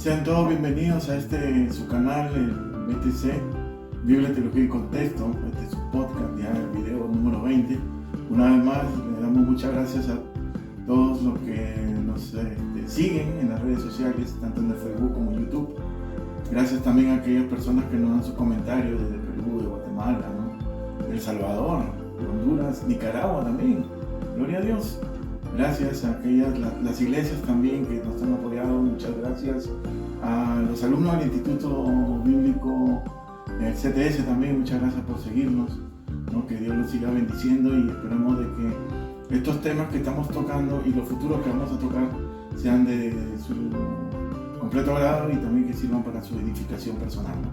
Sean todos bienvenidos a su canal, el BTC, Biblia, Teología y Contexto. Este es su podcast, ya el video número 20. Una vez más, le damos muchas gracias a todos los que nos siguen en las redes sociales, tanto en el Facebook como en YouTube. Gracias también a aquellas personas que nos dan sus comentarios desde Perú, de Guatemala, ¿no? de El Salvador, de Honduras, Nicaragua también. Gloria a Dios. Gracias a aquellas, las iglesias también que nos han apoyado. Muchas gracias a los alumnos del Instituto Bíblico, el CTS también. Muchas gracias por seguirnos, ¿no? Que Dios los siga bendiciendo y esperemos de que estos temas que estamos tocando y los futuros que vamos a tocar sean de su completo agrado y también que sirvan para su edificación personal, ¿no?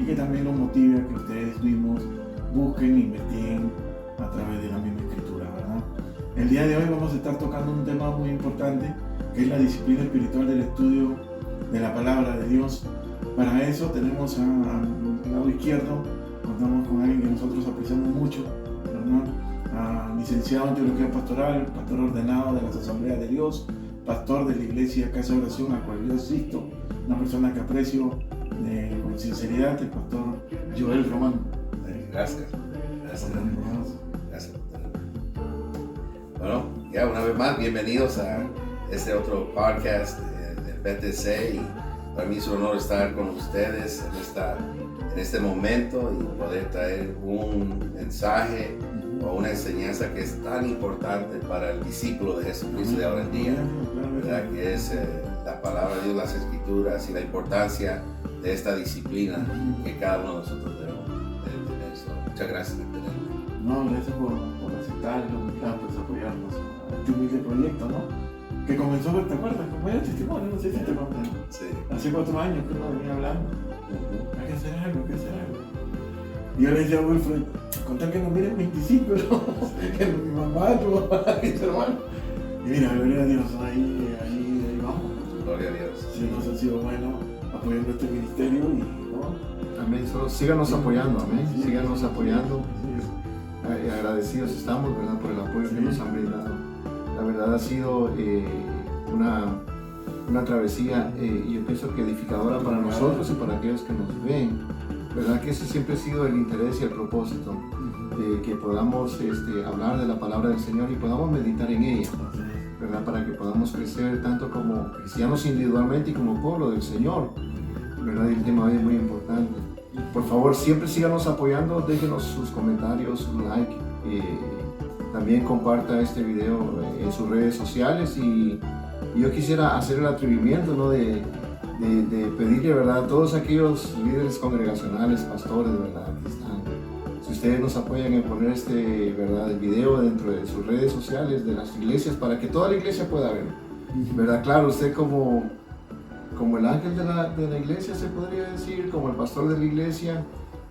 Y que también los motive a que ustedes mismos busquen e investiguen a través de la misma escritura, ¿verdad? El día de hoy vamos a estar tocando un tema muy importante, que es la disciplina espiritual del estudio de la palabra de Dios. Para eso tenemos al lado izquierdo, contamos con alguien que nosotros apreciamos mucho, ¿verdad? Licenciado en Teología Pastoral, pastor ordenado de las Asambleas de Dios, pastor de la Iglesia Casa de Oración a cual yo asisto, una persona que aprecio con sinceridad, el pastor Joel Román. Gracias. Bueno, ya una vez más, bienvenidos a este otro podcast del BTC, y para mí es un honor estar con ustedes en este momento y poder traer un mensaje o una enseñanza que es tan importante para el discípulo de Jesucristo de ahora en día, ¿verdad? Que es la palabra de Dios, las escrituras y la importancia de esta disciplina que cada uno de nosotros debemos tener. Muchas gracias por tenerlo. No, gracias por aceptarlo, pues apoyarnos a este humilde proyecto, ¿no? Que comenzó, ¿te acuerdas? Como era testimonio, no sé si te acuerdas. Sí. Hace 4 años que uno venía hablando. Hay que hacer algo, hay que hacer algo. Y yo le decía a Wilfred, contar que nos miren 25, ¿no? Sí. Mi mamá, tu papá, mis hermanos. Y mira, gloria a Dios, ahí vamos. Gloria a Dios. Sí, nos ha sido bueno apoyando este ministerio y, ¿no? Amén. Solo síganos apoyando, amén. Sí, síganos apoyando. Sí. Agradecidos estamos, ¿verdad? Por el apoyo que nos han brindado. La verdad ha sido una travesía, yo pienso que edificadora para nosotros y para aquellos que nos ven. ¿Verdad? Que ese siempre ha sido el interés y el propósito, que podamos hablar de la palabra del Señor y podamos meditar en ella, ¿verdad? Para que podamos crecer tanto como cristianos individualmente y como pueblo del Señor, ¿verdad? Y el tema hoy es muy importante. Por favor, siempre síganos apoyando, déjenos sus comentarios, su like, también comparta este video en sus redes sociales, y yo quisiera hacer el atrevimiento, ¿no? de pedirle, ¿verdad? A todos aquellos líderes congregacionales, pastores, ¿verdad? Que están, si ustedes nos apoyan en poner ¿verdad? El video dentro de sus redes sociales, de las iglesias, para que toda la iglesia pueda ver, ¿verdad? Claro, usted como el ángel de la iglesia, se podría decir, como el pastor de la iglesia,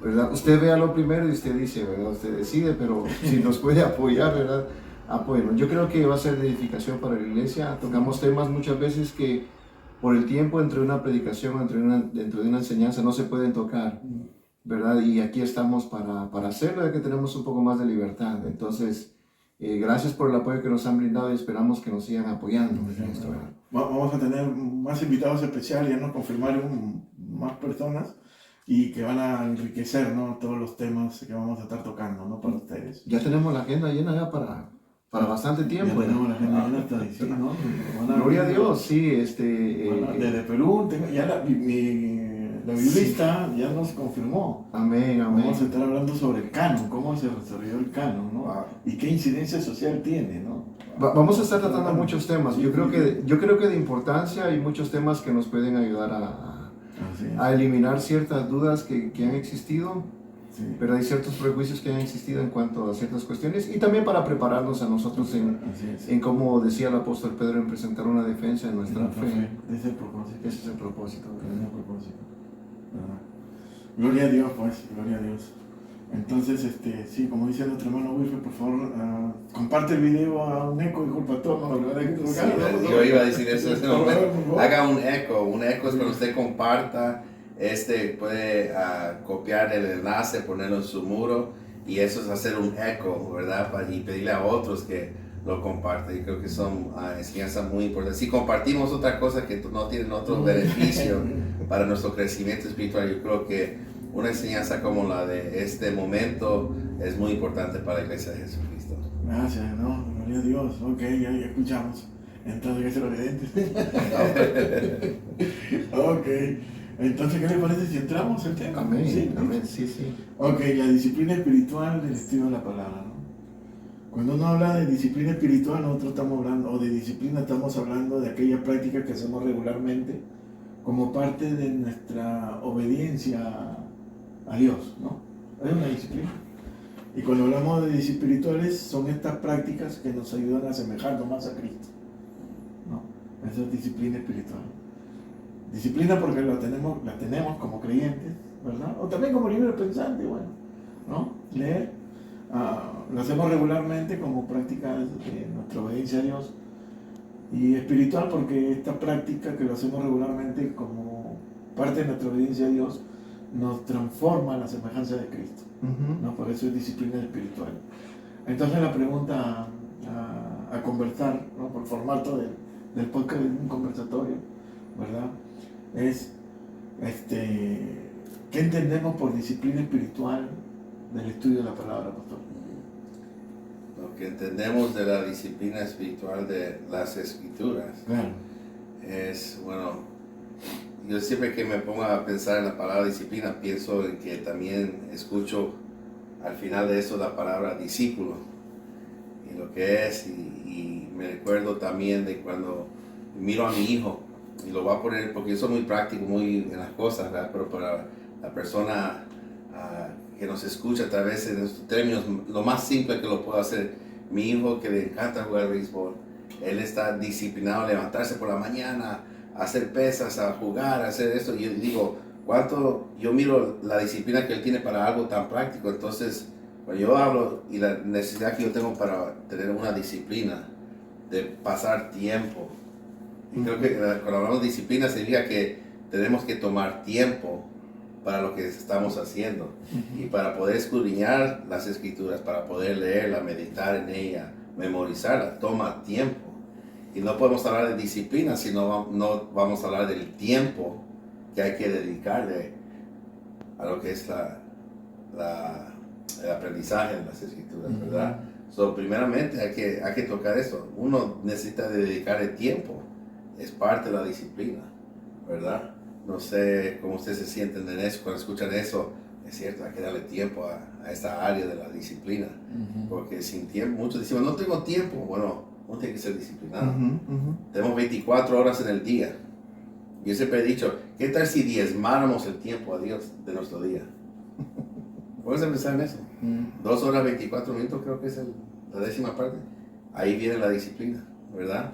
¿verdad? Usted vea lo primero y usted dice, ¿verdad? Usted decide, pero si nos puede apoyar, ¿verdad? Apóyenos. Yo creo que va a ser de edificación para la iglesia. Tocamos temas muchas veces que por el tiempo entre una predicación, dentro de una enseñanza, no se pueden tocar, ¿verdad? Y aquí estamos para hacerlo, ya que tenemos un poco más de libertad. Entonces, gracias por el apoyo que nos han brindado y esperamos que nos sigan apoyando en esto, ¿verdad? Vamos a tener más invitados especiales, ya nos confirmaron más personas y que van a enriquecer, ¿no? Todos los temas que vamos a estar tocando, ¿no? Para ustedes. Ya tenemos la agenda llena ya para bastante tiempo. Ya tenemos la agenda llena hasta sí, ¿no? Gloria a Dios, sí. Desde Perú, ya la biblista ya nos confirmó. Amén, amén. Vamos a estar hablando sobre el canon, cómo se desarrolló el canon, ¿no? Y qué incidencia social tiene, ¿no? Vamos a estar tratando muchos temas. Yo creo que de importancia hay muchos temas que nos pueden ayudar a eliminar ciertas dudas que han existido, sí. Pero hay ciertos prejuicios que han existido en cuanto a ciertas cuestiones, y también para prepararnos a nosotros en como decía el apóstol Pedro, en presentar una defensa de nuestra fe. Ese es el propósito. Ese es el propósito. Gloria a Dios, pues, gloria a Dios. Entonces, sí, como dice nuestro hermano Wilfred, por favor, comparte el video a un eco, dijo el pastor, ¿no? Sí, yo iba a decir eso en ese momento. Haga un eco es cuando usted comparta, puede copiar el enlace, ponerlo en su muro, y eso es hacer un eco, ¿verdad? Y pedirle a otros que lo comparte. Y creo que son enseñanzas muy importantes. Si compartimos otra cosa que no tienen otro beneficio para nuestro crecimiento espiritual, yo creo que una enseñanza como la de este momento es muy importante para la Iglesia de Jesucristo. Gracias, ¿no? Gloria a Dios. Ok, ya escuchamos. Entonces, ¿qué se lo evidente? Ok. Entonces, ¿qué le parece si entramos al tema? Amén, Sí, amén, sí, sí. Ok, la disciplina espiritual del estudio de la palabra, ¿no? Cuando uno habla de disciplina espiritual, nosotros estamos hablando, o de disciplina, estamos hablando de aquella práctica que hacemos regularmente como parte de nuestra obediencia a Dios, ¿no? Es una disciplina. Y cuando hablamos de disciplinas espirituales, son estas prácticas que nos ayudan a asemejarnos más a Cristo, ¿no? Eso es disciplina espiritual. Disciplina porque la tenemos como creyentes, ¿verdad? O también como libre pensante, bueno, ¿no? Leer, lo hacemos regularmente como práctica de nuestra obediencia a Dios. Y espiritual porque esta práctica que lo hacemos regularmente como parte de nuestra obediencia a Dios nos transforma a la semejanza de Cristo, ¿no? Por eso es disciplina espiritual. Entonces la pregunta a conversar, ¿no? Por formato del podcast de un conversatorio, ¿verdad? Es, ¿qué entendemos por disciplina espiritual del estudio de la palabra, pastor? Lo que entendemos de la disciplina espiritual de las Escrituras, Claro. es, bueno, yo siempre que me pongo a pensar en la palabra disciplina, pienso en que también escucho al final de eso la palabra discípulo, y lo que es, y me recuerdo también de cuando miro a mi hijo, y lo voy a poner, porque yo soy muy práctico, muy en las cosas, ¿verdad? Pero para la persona que nos escucha, tal vez en estos términos, lo más simple que lo puedo hacer, mi hijo que le encanta jugar béisbol, él está disciplinado a levantarse por la mañana, a hacer pesas, a jugar, a hacer esto, y yo digo, ¿cuánto? Yo miro la disciplina que él tiene para algo tan práctico. Entonces, cuando yo hablo y la necesidad que yo tengo para tener una disciplina de pasar tiempo, y creo que cuando hablamos de disciplina significa que tenemos que tomar tiempo para lo que estamos haciendo, y para poder escudriñar las Escrituras, para poder leerla, meditar en ella, memorizarla, toma tiempo. Y no podemos hablar de disciplina si no vamos a hablar del tiempo que hay que dedicarle a lo que es el aprendizaje de las Escrituras, ¿verdad? So, primeramente hay que tocar eso. Uno necesita dedicarle tiempo, es parte de la disciplina, ¿verdad? No sé cómo ustedes se sienten en eso, cuando escuchan eso. Es cierto, hay que darle tiempo a esta área de la disciplina, porque sin tiempo, muchos decimos, no tengo tiempo. Bueno, uno tiene que ser disciplinado. Tenemos 24 horas en el día. Yo siempre he dicho, ¿qué tal si diezmáramos el tiempo a Dios de nuestro día? ¿Puedes empezar en eso? 2 horas 24 minutos creo que es la 10ª parte. Ahí viene la disciplina, ¿verdad?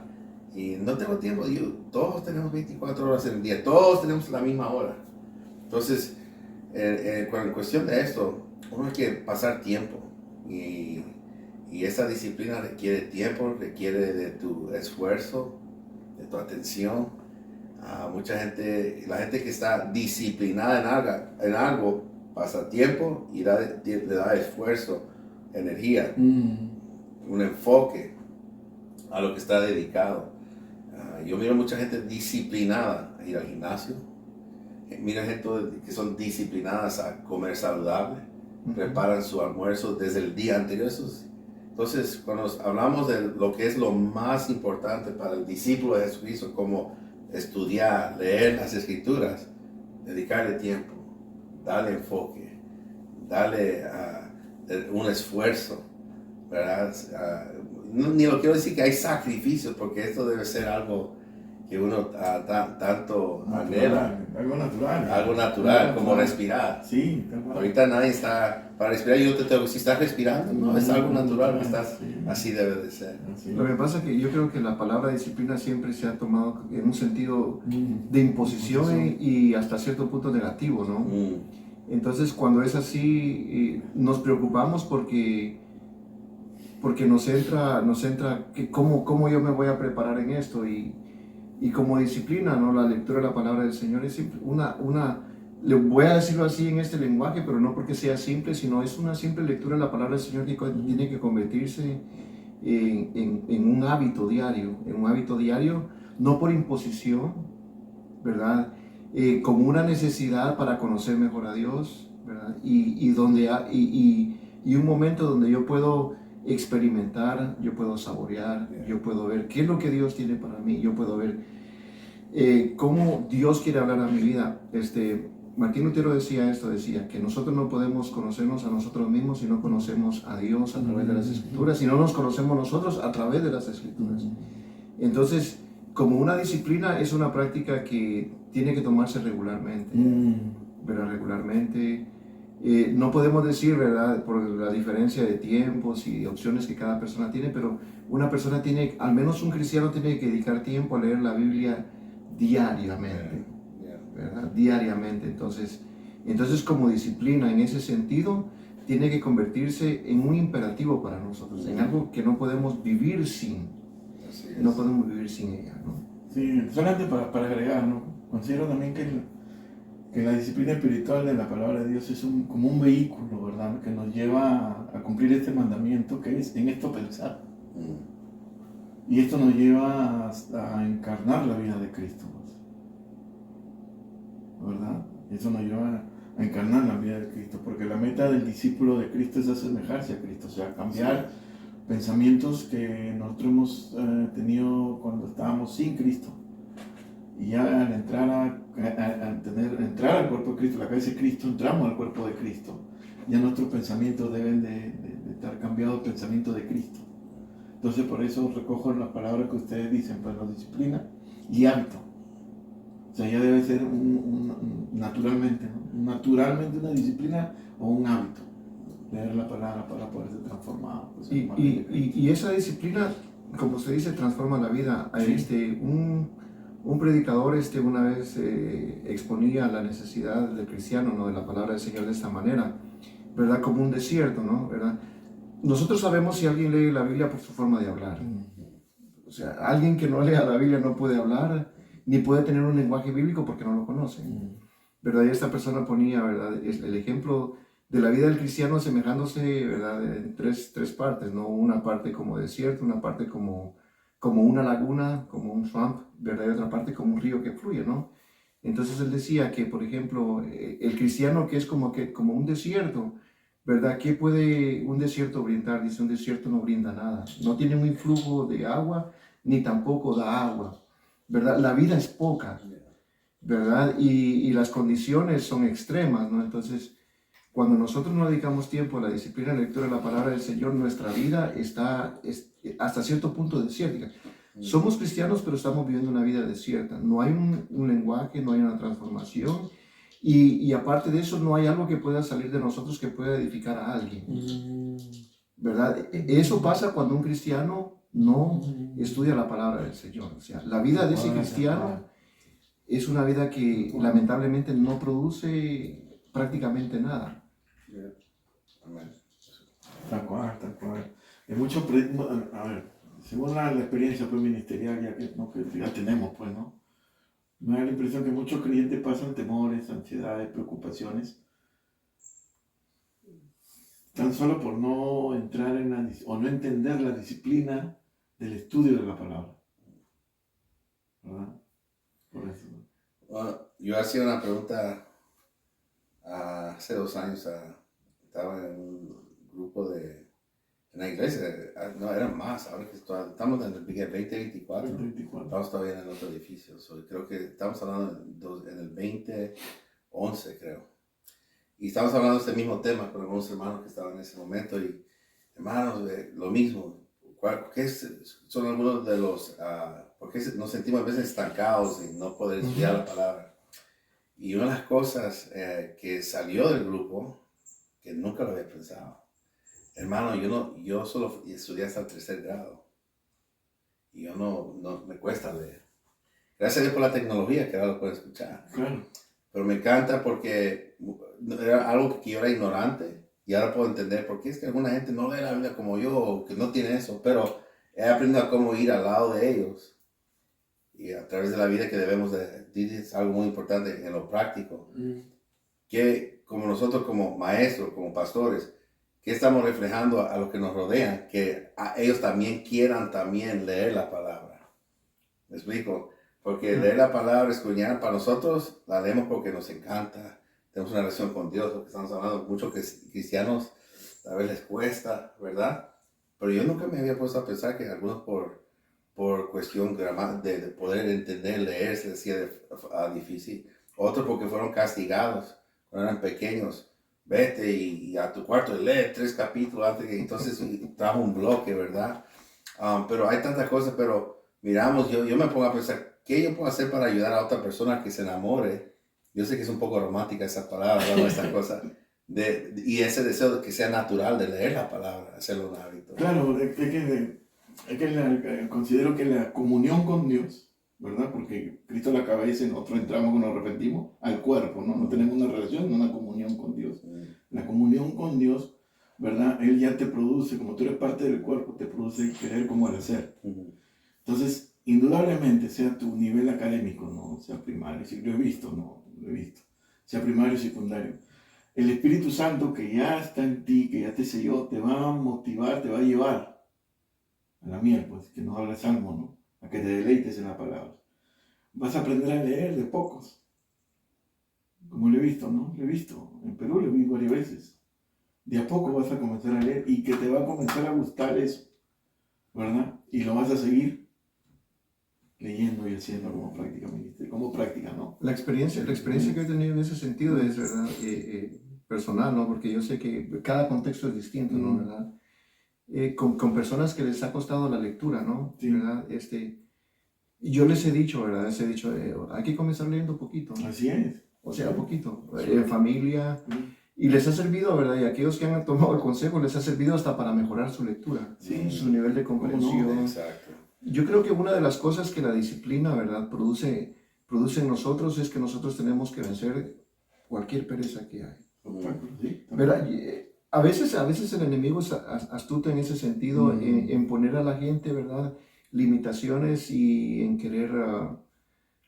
Y no tengo tiempo, todos tenemos 24 horas en el día, todos tenemos la misma hora. Entonces, en cuestión de esto, uno hay que pasar tiempo, y esa disciplina requiere tiempo, requiere de tu esfuerzo, de tu atención. Mucha gente, la gente que está disciplinada en algo pasa tiempo y le da esfuerzo, energía, un enfoque a lo que está dedicado. Yo miro mucha gente disciplinada a ir al gimnasio, miro gente que son disciplinadas a comer saludable, preparan su almuerzo desde el día anterior. Entonces, cuando hablamos de lo que es lo más importante para el discípulo de Jesucristo, como estudiar, leer las Escrituras, dedicarle tiempo, darle enfoque, darle un esfuerzo, ¿verdad? Ni lo quiero decir que hay sacrificios, porque esto debe ser algo que uno tanto anhela. Algo natural, como respirar. Sí, ahorita nadie está para respirar. Yo te tengo, si estás respirando, no, es algo natural, así debe de ser. Lo que pasa es que yo creo que la palabra disciplina siempre se ha tomado en un sentido de imposición y hasta cierto punto negativo, ¿no? Entonces, cuando es así, nos preocupamos porque nos entra que cómo yo me voy a preparar en esto, y como disciplina, ¿no? La lectura de la palabra del Señor es simple, le voy a decirlo así en este lenguaje, pero no porque sea simple, sino es una simple lectura de la palabra del Señor que tiene que convertirse en un hábito diario, no por imposición, ¿verdad? Como una necesidad para conocer mejor a Dios, ¿verdad? Y un momento donde yo puedo experimentar, yo puedo saborear, yo puedo ver qué es lo que Dios tiene para mí, yo puedo ver cómo Dios quiere hablar a mi vida. Martín Lutero decía que nosotros no podemos conocernos a nosotros mismos si no conocemos a Dios a través de las Escrituras, si no nos conocemos nosotros a través de las Escrituras. Entonces, como una disciplina es una práctica que tiene que tomarse regularmente, ¿verdad? Regularmente. No podemos decir, ¿verdad?, por la diferencia de tiempos y opciones que cada persona tiene, pero una persona tiene, al menos un cristiano tiene que dedicar tiempo a leer la Biblia diariamente, ¿verdad? Diariamente. Entonces, como disciplina en ese sentido, tiene que convertirse en un imperativo para nosotros, en algo que no podemos vivir sin. No podemos vivir sin ella, ¿no? Sí, solamente para agregar, ¿no? Considero también que la disciplina espiritual de la palabra de Dios es como un vehículo, ¿verdad? Que nos lleva a cumplir este mandamiento que es en esto pensar. Y esto nos lleva a encarnar la vida de Cristo, ¿verdad? Eso nos lleva a encarnar la vida de Cristo, porque la meta del discípulo de Cristo es asemejarse a Cristo, o sea, cambiar pensamientos que nosotros hemos tenido cuando estábamos sin Cristo. Y ya al entrar entrar al cuerpo de Cristo, la cabeza de Cristo, entramos al cuerpo de Cristo. Ya nuestros pensamientos deben de estar cambiados al pensamiento de Cristo. Entonces por eso recojo las palabras que ustedes dicen, pues la disciplina y hábito. O sea, ya debe ser naturalmente, ¿no? Naturalmente una disciplina o un hábito. Leer la palabra para poder ser transformado. Pues, y esa disciplina, como se dice, transforma la vida. Sí. Un predicador una vez exponía la necesidad del cristiano, ¿no?, de la palabra del Señor de esta manera, ¿verdad? Como un desierto, ¿no? ¿Verdad? Nosotros sabemos si alguien lee la Biblia por su forma de hablar. O sea, alguien que no lea la Biblia no puede hablar, ni puede tener un lenguaje bíblico porque no lo conoce, ¿verdad? Y esta persona ponía, ¿verdad?, el ejemplo de la vida del cristiano asemejándose, ¿verdad?, en tres partes, ¿no? Una parte como desierto, una parte como una laguna, como un swamp, ¿verdad? Y otra parte como un río que fluye, ¿no? Entonces él decía que, por ejemplo, el cristiano que es como un desierto, ¿verdad? ¿Qué puede un desierto brindar? Dice, un desierto no brinda nada. No tiene un influjo de agua, ni tampoco da agua, ¿verdad? La vida es poca, ¿verdad? Y las condiciones son extremas, ¿no? Entonces, cuando nosotros no dedicamos tiempo a la disciplina de lectura de la palabra del Señor, nuestra vida está hasta cierto punto desértica. Somos cristianos, pero estamos viviendo una vida desierta. No hay un lenguaje, no hay una transformación. Y aparte de eso, no hay algo que pueda salir de nosotros que pueda edificar a alguien, ¿verdad? Eso pasa cuando un cristiano no estudia la palabra del Señor. O sea, la vida de ese cristiano es una vida que lamentablemente no produce prácticamente nada. Tal cual. Hay mucho, a ver, según la experiencia pues, ministerial que ya tenemos, pues, ¿no? Me da la impresión que muchos creyentes pasan temores, ansiedades, preocupaciones, tan solo por no entrar o no entender la disciplina del estudio de la palabra, ¿verdad? Por eso. Bueno, yo hacía una pregunta hace 2 años. Estaba en un grupo en la iglesia, no, eran más, ahora que estamos en el 2024, estamos todavía en el otro edificio, creo que estamos hablando en el 2011, creo, y estamos hablando de este mismo tema con algunos hermanos que estaban en ese momento, y hermanos, lo mismo, ¿qué son algunos de los, por qué nos sentimos a veces estancados y no poder estudiar la palabra? Y una de las cosas que salió del grupo, que nunca lo había pensado. Hermano, yo solo estudié hasta el 3er grado. Y yo no me cuesta leer. Gracias a Dios por la tecnología, que ahora lo puedo escuchar. Claro. Pero me encanta porque era algo que yo era ignorante. Y ahora puedo entender por qué es que alguna gente no lee la Biblia como yo, o que no tiene eso. Pero he aprendido a cómo ir al lado de ellos. Y a través de la vida que debemos es algo muy importante en lo práctico. Que como nosotros como maestros, como pastores, ¿qué estamos reflejando a los que nos rodean? Que ellos también quieran también leer la palabra. ¿Me explico? Porque leer la palabra, escudriñar, para nosotros la leemos porque nos encanta. Tenemos una relación con Dios, porque estamos hablando mucho que cristianos a veces les cuesta, ¿verdad? Pero yo nunca me había puesto a pensar que algunos por cuestión de poder entender, leer, se les hacía difícil. Otros porque fueron castigados cuando eran pequeños. Vete y a tu cuarto y lee 3 capítulos antes que entonces trajo un bloque, ¿verdad? Pero hay tantas cosas, pero miramos, yo me pongo a pensar, ¿qué yo puedo hacer para ayudar a otra persona que se enamore? Yo sé que es un poco romántica esa palabra, ¿no? Esta cosa, y ese deseo de que sea natural de leer la palabra, hacerlo un hábito. Claro, considero que la comunión con Dios, ¿verdad? Porque Cristo es la cabeza y nosotros entramos cuando nos arrepentimos al cuerpo, ¿no? No tenemos una relación, una comunión con Dios. La comunión con Dios, ¿verdad? Él ya te produce, como tú eres parte del cuerpo, te produce querer como el ser. Entonces, indudablemente, sea tu nivel académico, ¿no? Sea primario, si lo he visto, ¿no? Lo he visto. Sea primario o secundario. El Espíritu Santo que ya está en ti, que ya te selló, te va a motivar, te va a llevar a la miel, pues, que nos habla el Salmo, ¿no? A que te deleites en la palabra. Vas a aprender a leer de pocos. Como lo he visto, ¿no? Lo he visto. En Perú lo he visto varias veces. De a poco vas a comenzar a leer y que te va a comenzar a gustar eso, ¿verdad? Y lo vas a seguir leyendo y haciendo como práctica, ¿no? La experiencia que he tenido en ese sentido es, ¿verdad? Personal, ¿no? Porque yo sé que cada contexto es distinto, ¿no? ¿Verdad? Con personas que les ha costado la lectura, ¿no? Sí. ¿Verdad? Yo les he dicho, ¿verdad? Hay que comenzar leyendo poquito. Así es. O sea, poquito. En familia. Y les ha servido, ¿verdad? Y a aquellos que han tomado el consejo les ha servido hasta para mejorar su lectura, su nivel de comprensión. No? Exacto. Yo creo que una de las cosas que la disciplina, ¿verdad? produce en nosotros es que nosotros tenemos que vencer cualquier pereza que hay. Sí. ¿Verdad? A veces el enemigo es astuto en ese sentido, en poner a la gente, ¿verdad? Limitaciones y en querer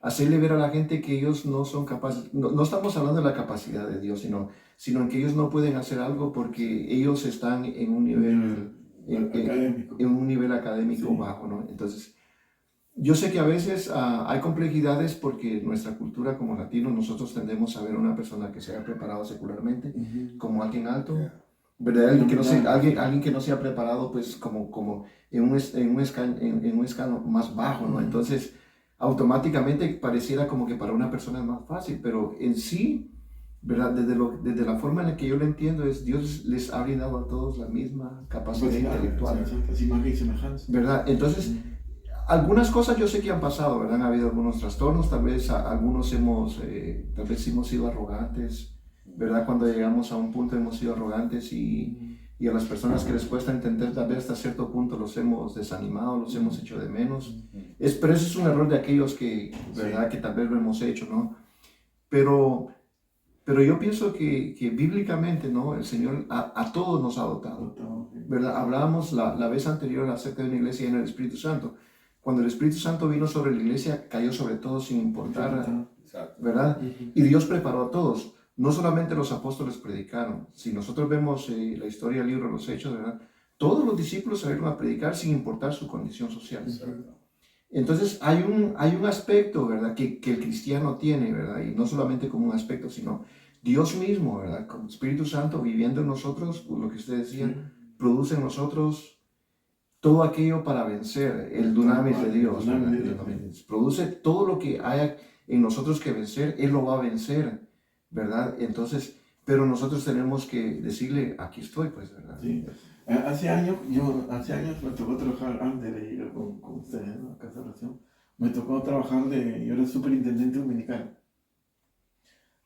hacerle ver a la gente que ellos no son capaces. No estamos hablando de la capacidad de Dios, sino en que ellos no pueden hacer algo porque ellos están en un nivel académico, en un nivel académico sí, bajo, ¿no? Entonces, yo sé que a veces hay complejidades porque nuestra cultura como latinos, nosotros tendemos a ver a una persona que se haya preparado secularmente como alguien alto, ¿verdad? Alguien que no se ha preparado pues como en un escalón más bajo, ¿no? Entonces, automáticamente pareciera como que para una persona es más fácil, pero en sí, ¿verdad? Desde la forma en la que yo lo entiendo es Dios les ha brindado a todos la misma capacidad intelectual, imagen y semejanza, ¿verdad? Entonces, algunas cosas yo sé que han pasado, ¿verdad? Han habido algunos trastornos, tal vez algunos hemos sido arrogantes, ¿verdad? Cuando llegamos a un punto hemos sido arrogantes y a las personas que les cuesta entender, tal vez hasta cierto punto los hemos desanimado, los hemos hecho de menos. Pero ese es un error de aquellos que, ¿verdad? Que tal vez lo hemos hecho, ¿no? Pero yo pienso que bíblicamente, ¿no? El Señor a todos nos ha dotado, ¿verdad? Hablábamos la vez anterior acerca de una iglesia llena del Espíritu Santo. Cuando el Espíritu Santo vino sobre la iglesia, cayó sobre todos sin importar, ¿verdad? Y Dios preparó a todos. No solamente los apóstoles predicaron. Si nosotros vemos la historia del libro de los Hechos, ¿verdad? Todos los discípulos salieron a predicar sin importar su condición social. Entonces hay un aspecto, ¿verdad? Que el cristiano tiene, ¿verdad? Y no solamente como un aspecto, sino Dios mismo, ¿verdad? Como Espíritu Santo viviendo en nosotros, lo que ustedes decían, produce en nosotros todo aquello para vencer, el dunamis de Dios, ¿verdad? Produce todo lo que haya en nosotros que vencer, Él lo va a vencer, ¿verdad? Entonces, pero nosotros tenemos que decirle, aquí estoy, pues, ¿verdad? Sí. Hace años me tocó trabajar, antes de ir con ustedes, ¿no? A Casa de Oración, me tocó trabajar yo era superintendente dominical.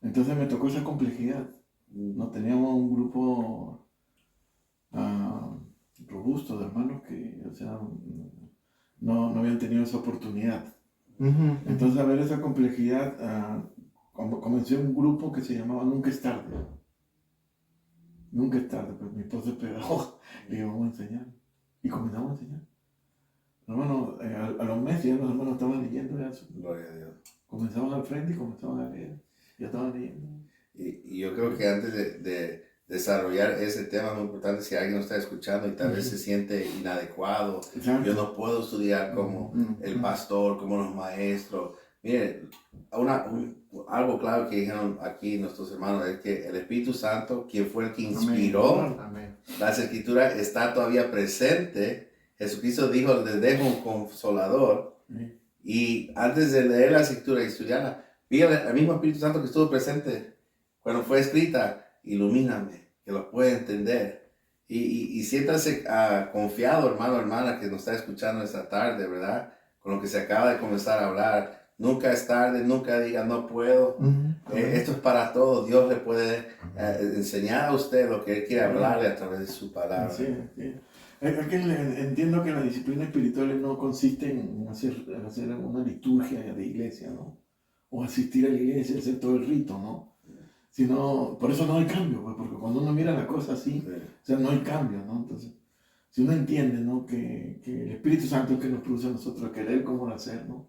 Entonces me tocó esa complejidad. No teníamos un grupo robusto de hermanos que, o sea, no habían tenido esa oportunidad. Entonces, a ver esa complejidad, comencé un grupo que se llamaba Nunca es tarde. Nunca es tarde, pues mi esposo es pedagogo, le digo, vamos a enseñar. Y comenzamos a enseñar. Hermano, a los meses ya los hermanos estaban leyendo eso. Gloria a Dios. Comenzaban al frente y comenzaban a leer. Ya estaban leyendo. Y yo creo que antes de desarrollar ese tema muy importante si alguien lo está escuchando y tal vez se siente inadecuado. Exacto. Yo no puedo estudiar como el pastor, como los maestros. Miren, algo claro que dijeron aquí nuestros hermanos es que el Espíritu Santo, quien fue el que inspiró Amén. las Escrituras, está todavía presente. Jesucristo dijo, les dejo un consolador. Y antes de leer la Escritura y estudiarla, pídale al mismo Espíritu Santo que estuvo presente cuando fue escrita, ilumíname, que lo pueda entender. Y siéntase confiado, hermano, hermana, que nos está escuchando esta tarde, ¿verdad? Con lo que se acaba de comenzar a hablar. Nunca es tarde, nunca diga no puedo. Esto es para todos. Dios le puede enseñar a usted lo que Él quiere hablarle a través de su palabra. Sí. Es que entiendo que la disciplina espiritual no consiste en hacer una liturgia de iglesia, ¿no? O asistir a la iglesia, hacer todo el rito, ¿no? Sino, por eso no hay cambio, pues, porque cuando uno mira la cosa así, Sí. o sea, no hay cambio, ¿no? Entonces, si uno entiende, ¿no? Que el Espíritu Santo es que nos produce a nosotros querer cómo hacer, ¿no?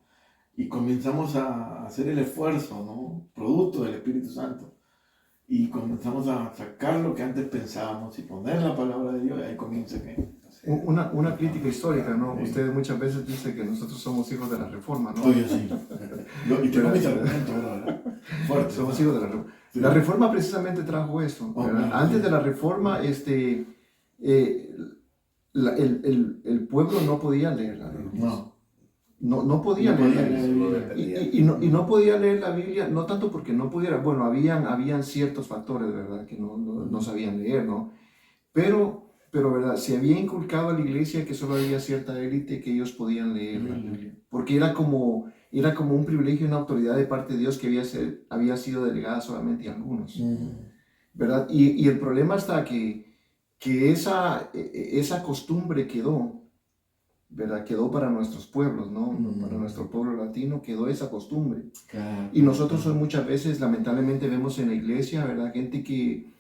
Y comenzamos a hacer el esfuerzo, ¿no? Producto del Espíritu Santo. Y comenzamos a sacar lo que antes pensábamos y poner la palabra de Dios, y ahí comienza que... Una crítica histórica, ¿no? Sí. Ustedes muchas veces dicen que nosotros somos hijos de la Reforma, ¿no? Oye, sí. Y tengo mis argumentos, ¿verdad? Fuertes. Somos hijos de la Reforma. Sí. La Reforma precisamente trajo eso, ¿verdad? Antes de la Reforma, el pueblo no podía leer la Biblia. No podía No podía leer. leer. Y no podía leer la Biblia, no tanto porque no pudiera, bueno, habían ciertos factores, ¿verdad? Que no sabían leer, ¿no? Pero, ¿verdad? Se había inculcado a la iglesia que solo había cierta élite que ellos podían leer la Biblia. Porque era como un privilegio y una autoridad de parte de Dios que había sido delegada solamente a algunos, ¿verdad? Y el problema está que esa costumbre quedó, ¿verdad? Quedó para nuestros pueblos, ¿no? Para nuestro pueblo latino quedó esa costumbre. Claro. Y nosotros hoy muchas veces, lamentablemente, vemos en la iglesia, ¿verdad? Gente que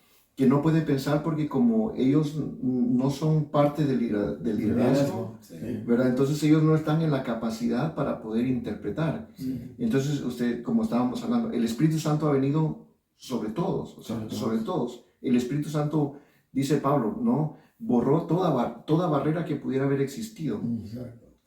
no puede pensar porque como ellos no son parte del liderazgo, Sí. ¿verdad? Entonces ellos no están en la capacidad para poder interpretar. Sí. Entonces usted, como estábamos hablando, el Espíritu Santo ha venido sobre todos, o sea, sobre todos. El Espíritu Santo, dice Pablo, ¿no? Borró toda barrera que pudiera haber existido.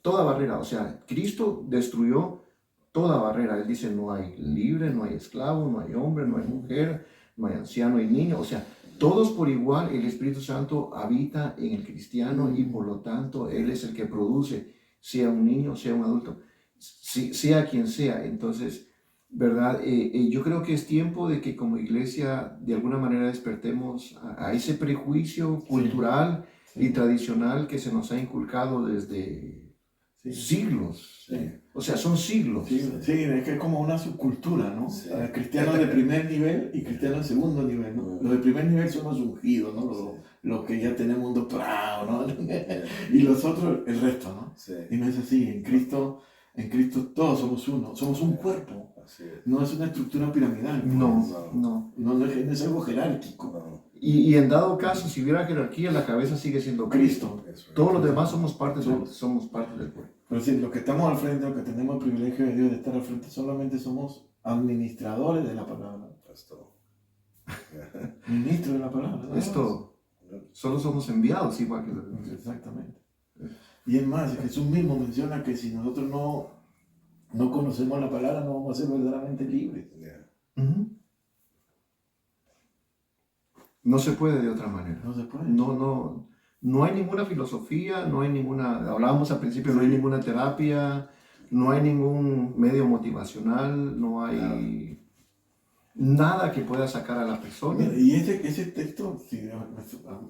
Toda barrera, o sea, Cristo destruyó toda barrera. Él dice, no hay libre, no hay esclavo, no hay hombre, no hay mujer, no hay anciano y niño, o sea, todos por igual. El Espíritu Santo habita en el cristiano y por lo tanto Él es el que produce, sea un niño, sea un adulto, sea quien sea. Entonces, ¿verdad? Yo creo que es tiempo de que como iglesia de alguna manera despertemos a ese prejuicio cultural y tradicional que se nos ha inculcado desde siglos. O sea, son siglos. Sí, es que es como una subcultura, ¿no? Sí. Cristianos de primer nivel y cristianos de segundo nivel, ¿no? Los de primer nivel son los ungidos, ¿no? Los que ya tenemos un doctorado, ¿no? Y los otros, el resto, ¿no? Sí. Y no es así. En Cristo todos somos uno, somos un cuerpo. Así es. No es una estructura piramidal. No. No es algo jerárquico. No. Y en dado caso, si hubiera jerarquía, la cabeza sigue siendo Cristo. Eso. Todos los demás somos parte del cuerpo. Pero sí, los que estamos al frente, los que tenemos el privilegio de Dios de estar al frente, solamente somos administradores de la palabra. Pastor. Ministros de la palabra. ¿no? Es todo. Solo somos enviados igual que los demás. Exactamente. Y es más, Jesús mismo menciona que si nosotros no conocemos la palabra, no vamos a ser verdaderamente libres. Yeah. No se puede de otra manera. No se puede. No hay ninguna filosofía, no hay ninguna, hablábamos al principio, no hay ninguna terapia, no hay ningún medio motivacional, no hay nada que pueda sacar a la persona. Mira, y ese texto, sí,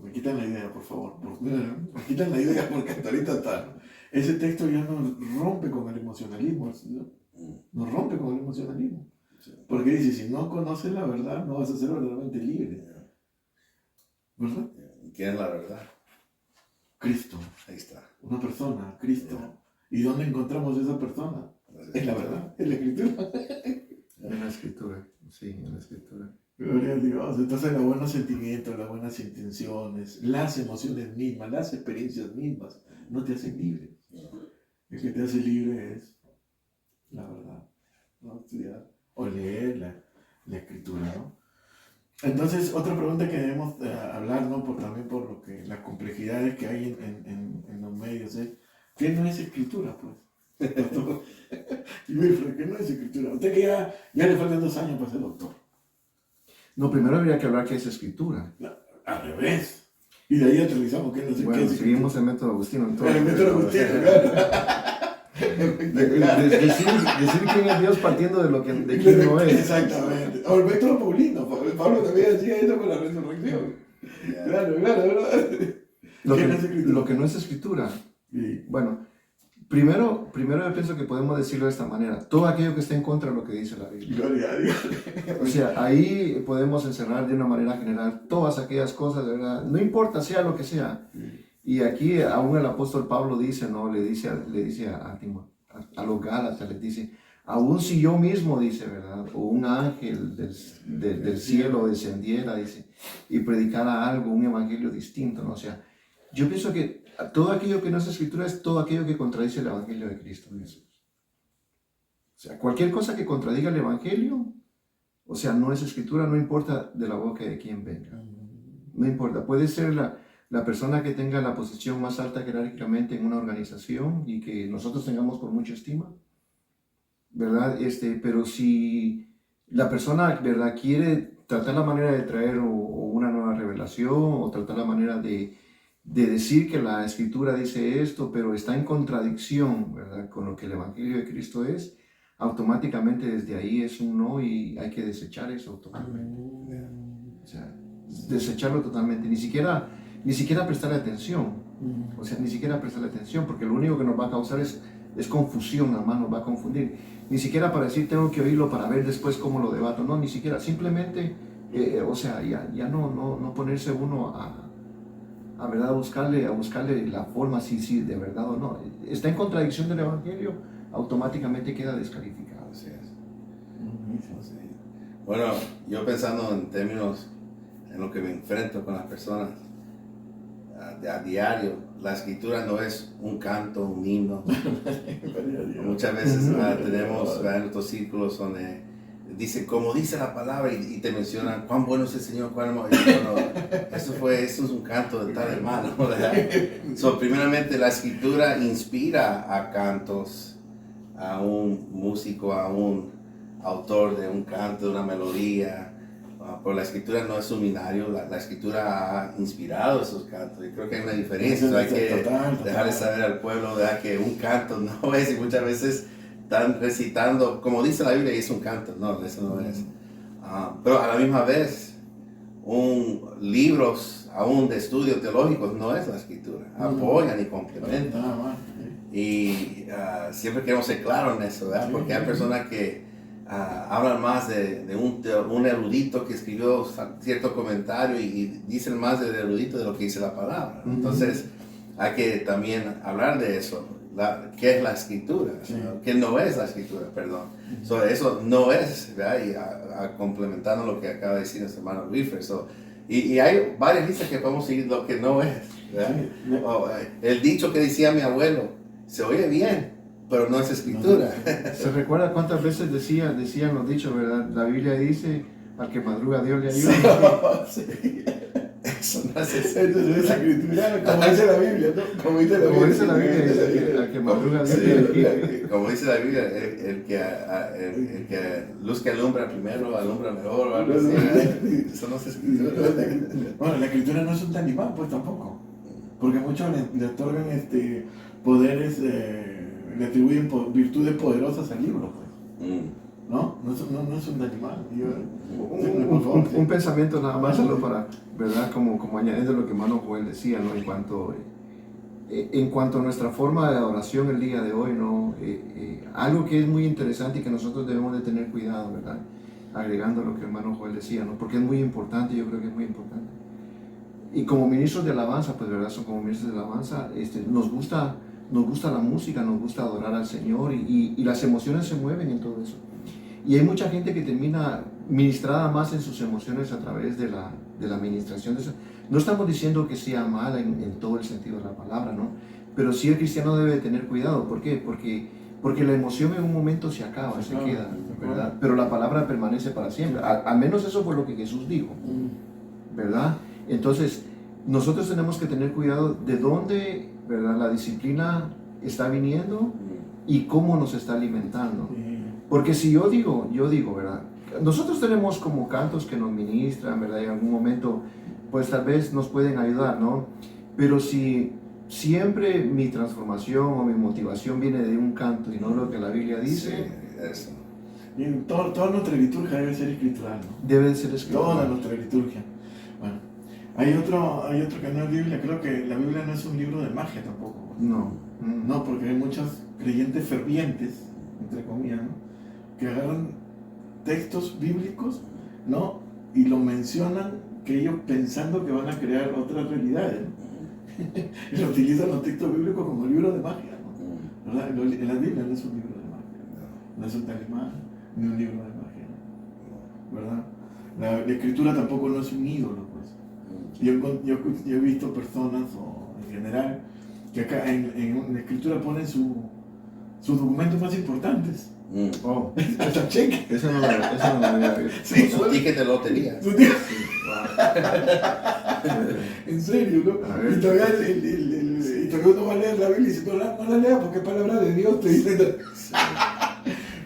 me quitan la idea, por favor. Me quitan la idea porque hasta ahorita está. Ese texto ya nos rompe con el emocionalismo. ¿No? Nos rompe con el emocionalismo. Porque dice, si no conoces la verdad, no vas a ser verdaderamente libre. ¿Verdad? ¿Quién es la verdad? Cristo. Ahí está. Una persona, Cristo. ¿Y dónde encontramos esa persona? Es la verdad, en la Escritura. En la Escritura, sí, en la Escritura. Gloria a Dios. Entonces los buenos sentimientos, las buenas intenciones, las emociones mismas, las experiencias mismas, no te hacen libre. El que te hace libre es la verdad. ¿No? Estudiar o leer la Escritura, ¿no? Entonces, otra pregunta que debemos hablar, ¿no? También por las complejidades que hay en los medios, ¿eh? ¿Qué no es escritura, pues? Wilfred, ¿qué no es escritura? Usted que ya le faltan 2 años para ser doctor. No, primero habría que hablar qué es escritura. No, al revés. Y de ahí aterrizamos qué no sé Bueno, qué es seguimos el método Agustino. Entonces, el método Agustino, claro. decir quién es Dios partiendo de quién no es. Exactamente. O el método Paulino. Pablo también decía eso con la resurrección. Claro. Lo que no es escritura. Sí. Bueno, primero yo pienso que podemos decirlo de esta manera. Todo aquello que esté en contra de lo que dice la Biblia. Gloria a Dios. O sea, ahí podemos encerrar de una manera general todas aquellas cosas, ¿verdad? No importa, sea lo que sea. Y aquí aún el apóstol Pablo dice, ¿no? Le dice a los Gálatas, les dice, aún si yo mismo, dice, ¿verdad? O un ángel del cielo descendiera, dice, y predicara algo, un evangelio distinto, ¿no? O sea, yo pienso que todo aquello que no es escritura es todo aquello que contradice el evangelio de Cristo Jesús. O sea, cualquier cosa que contradiga el evangelio, o sea, no es escritura, no importa de la boca de quién venga. No importa, puede ser la persona que tenga la posición más alta jerárquicamente en una organización y que nosotros tengamos por mucha estima, ¿verdad? Pero si la persona, ¿verdad?, quiere tratar la manera de traer o una nueva revelación o tratar la manera de decir que la escritura dice esto, pero está en contradicción, ¿verdad?, con lo que el evangelio de Cristo es, automáticamente desde ahí es un no y hay que desechar eso totalmente. O sea, desecharlo totalmente, ni siquiera prestarle atención, o sea, ni siquiera prestarle atención, porque lo único que nos va a causar es confusión, nada más nos va a confundir. Ni siquiera para decir tengo que oírlo para ver después cómo lo debato, no, ni siquiera, simplemente, o sea, ya no ponerse uno a verdad, a buscarle la forma, si de verdad o no. Está en contradicción del evangelio, automáticamente queda descalificado. Así es. Bueno, yo pensando en términos en lo que me enfrento con las personas a diario, la escritura no es un canto, un himno. Muchas veces tenemos en estos círculos donde dicen, como dice la palabra, y te mencionan cuán bueno es el Señor, cuán bueno. Eso es un canto de tal hermano. Primeramente, la escritura inspira a cantos, a un músico, a un autor de un canto, de una melodía. Pero la escritura no es un binario, la escritura ha inspirado esos cantos. Y creo que hay una diferencia. Hay que dejarle saber al pueblo que un canto no es, y muchas veces están recitando, como dice la Biblia, y es un canto. No, eso no es. Pero a la misma vez, libros aún de estudios teológicos no es la escritura. Apoyan y complementan. Y siempre queremos ser claros en eso, ¿verdad? Porque hay personas que hablan más de un erudito que escribió cierto comentario y dicen más del erudito de lo que dice la palabra. Entonces hay que también hablar de eso. ¿Qué es la escritura? ¿Qué no es la escritura? Perdón. Eso no es, ¿verdad? Y complementando lo que acaba de decir nuestro hermano Wilfred. Y hay varias listas que podemos seguir lo que no es, ¿verdad? El dicho que decía mi abuelo, se oye bien, pero no es escritura. ¿Se recuerda cuántas veces decían los dichos, verdad? La Biblia dice, al que madruga Dios le ayuda. Sí. Eso no es escritura, como dice la Biblia, ¿no? Como dice la Biblia, al que madruga Dios le ayuda. Como dice la Biblia, el que luz que alumbra primero, alumbra mejor, o algo así. Eso no es escritura. Bueno, la escritura no es un animal, pues tampoco. Porque muchos le otorgan poderes, le atribuyen virtudes poderosas al libro, pues. No es un animal. Un pensamiento nada más, solo para, ¿verdad? Como añadiendo lo que hermano Joel decía, ¿no? En cuanto a nuestra forma de adoración el día de hoy, ¿no? Algo que es muy interesante y que nosotros debemos de tener cuidado, ¿verdad? Agregando lo que hermano Joel decía, ¿no? Porque es muy importante, yo creo que es muy importante. Y como ministros de alabanza, pues, ¿verdad? Como ministros de alabanza, nos gusta la música, nos gusta adorar al Señor y las emociones se mueven en todo eso. Y hay mucha gente que termina ministrada más en sus emociones a través de la administración de eso. No estamos diciendo que sea mala en todo el sentido de la palabra, ¿no? Pero sí el cristiano debe tener cuidado. ¿Por qué? Porque Porque la emoción en un momento se acaba, se queda, ¿verdad? Pero la palabra permanece para siempre. Al menos eso fue lo que Jesús dijo, ¿verdad? Entonces, nosotros tenemos que tener cuidado de dónde, ¿verdad?, la disciplina está viniendo y cómo nos está alimentando. Porque si yo digo, ¿verdad? Nosotros tenemos como cantos que nos ministran, ¿verdad? En algún momento, pues tal vez nos pueden ayudar, ¿no? Pero si siempre mi transformación o mi motivación viene de un canto y no lo que la Biblia dice, sí, eso. Y toda nuestra liturgia debe ser escritural, ¿no? Debe de ser escritural. Toda nuestra liturgia. Bueno, hay otro que no es Biblia. Creo que la Biblia no es un libro de magia tampoco. No. No, porque hay muchos creyentes fervientes, entre comillas, ¿no?, que agarran textos bíblicos, ¿no?, y lo mencionan, que ellos pensando que van a crear otras realidades, ¿no? Y lo utilizan los textos bíblicos como libro de magia, ¿no? ¿Verdad? La Biblia no es un libro de magia, no es un talismán, ni un libro de magia, ¿no? ¿Verdad? La escritura tampoco no es un ídolo, pues. Yo he visto personas, o en general, que acá en la escritura ponen sus documentos más importantes. Oh, Hasta cheque. eso no lo había visto. Sí, Su ticket de lotería. Su ticket. Sí, wow. En serio, ¿no? A ver. Y todavía, y todavía uno va a leer la Biblia y dice, no la lea porque es palabra de Dios, te dicen. Sí.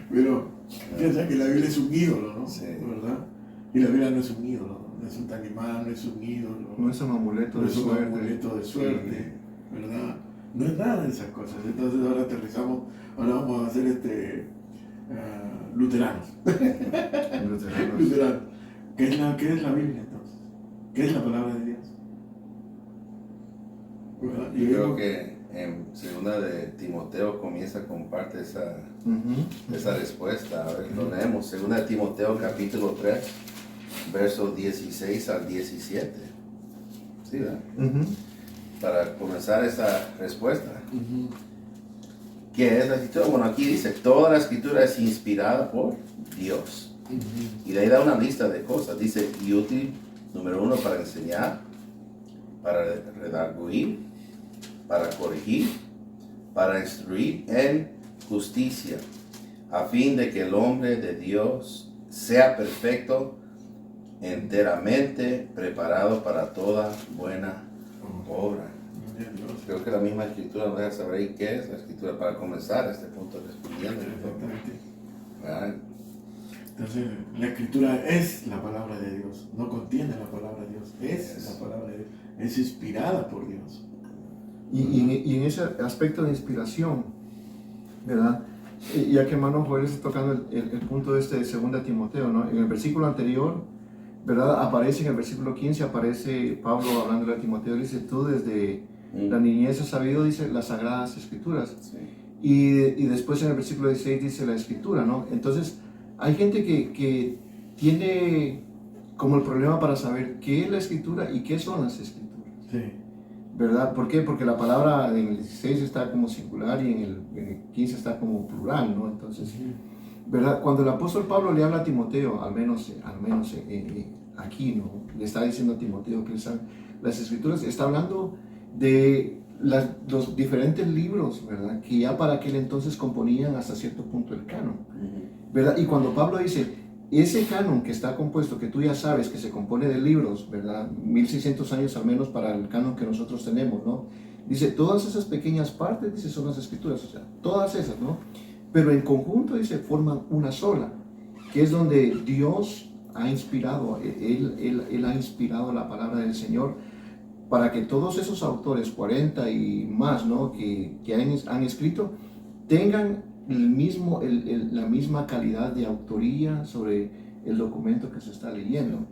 Pero piensa que la Biblia es un ídolo, ¿no? Sí. ¿Verdad? Y la Biblia no es un ídolo, no es un talismán, no es un ídolo. No es un amuleto No de es un suerte. amuleto de suerte, ¿verdad? No es nada de esas cosas. Entonces ahora aterrizamos, ahora vamos a hacer luteranos. Luteranos. ¿Qué es la Biblia entonces? ¿Qué es la palabra de Dios? ¿Verdad? Yo creo que en segunda de Timoteo comienza con parte de esa respuesta. A ver, lo leemos. Segunda de Timoteo capítulo 3, versos 16 al 17. ¿Sí, verdad? Para comenzar esa respuesta. ¿Qué es la escritura? Bueno, aquí dice, toda la escritura es inspirada por Dios. Y de ahí da una lista de cosas. Dice, y útil, número 1, para enseñar, para redarguir, para corregir, para instruir en justicia, a fin de que el hombre de Dios sea perfecto, enteramente preparado para toda buena obra. Creo que la misma escritura nos deja saber ahí qué es la escritura para comenzar este punto respondiendo. Exactamente. Entonces, la escritura es la palabra de Dios, no contiene la palabra de Dios, es la palabra de Dios, es inspirada por Dios. Y en ese aspecto de inspiración, ¿verdad? Ya que hermano Joel está tocando el punto de 2 Timoteo, ¿no? En el versículo anterior, ¿verdad? Aparece en el versículo 15, aparece Pablo hablando a Timoteo, dice, tú desde la niñez has sabido, dice, las sagradas escrituras. Sí. Y después en el versículo 16 dice la escritura, ¿no? Entonces, hay gente que tiene como el problema para saber qué es la escritura y qué son las escrituras. Sí. ¿Verdad? ¿Por qué? Porque la palabra en el 16 está como singular y en el 15 está como plural, ¿no? Entonces, ¿verdad? Cuando el apóstol Pablo le habla a Timoteo, al menos aquí, ¿no? Le está diciendo a Timoteo que las escrituras, está hablando de los diferentes libros, ¿verdad? Que ya para aquel entonces componían hasta cierto punto el canon, ¿verdad? Y cuando Pablo dice, ese canon que está compuesto, que tú ya sabes que se compone de libros, ¿verdad? 1600 años al menos para el canon que nosotros tenemos, ¿no? Dice, todas esas pequeñas partes, dice, son las escrituras, o sea, todas esas, ¿no? Pero en conjunto, dice, forman una sola, que es donde Dios ha inspirado, Él ha inspirado la palabra del Señor para que todos esos autores, 40 y más, ¿no? que han escrito, tengan la misma calidad de autoría sobre el documento que se está leyendo,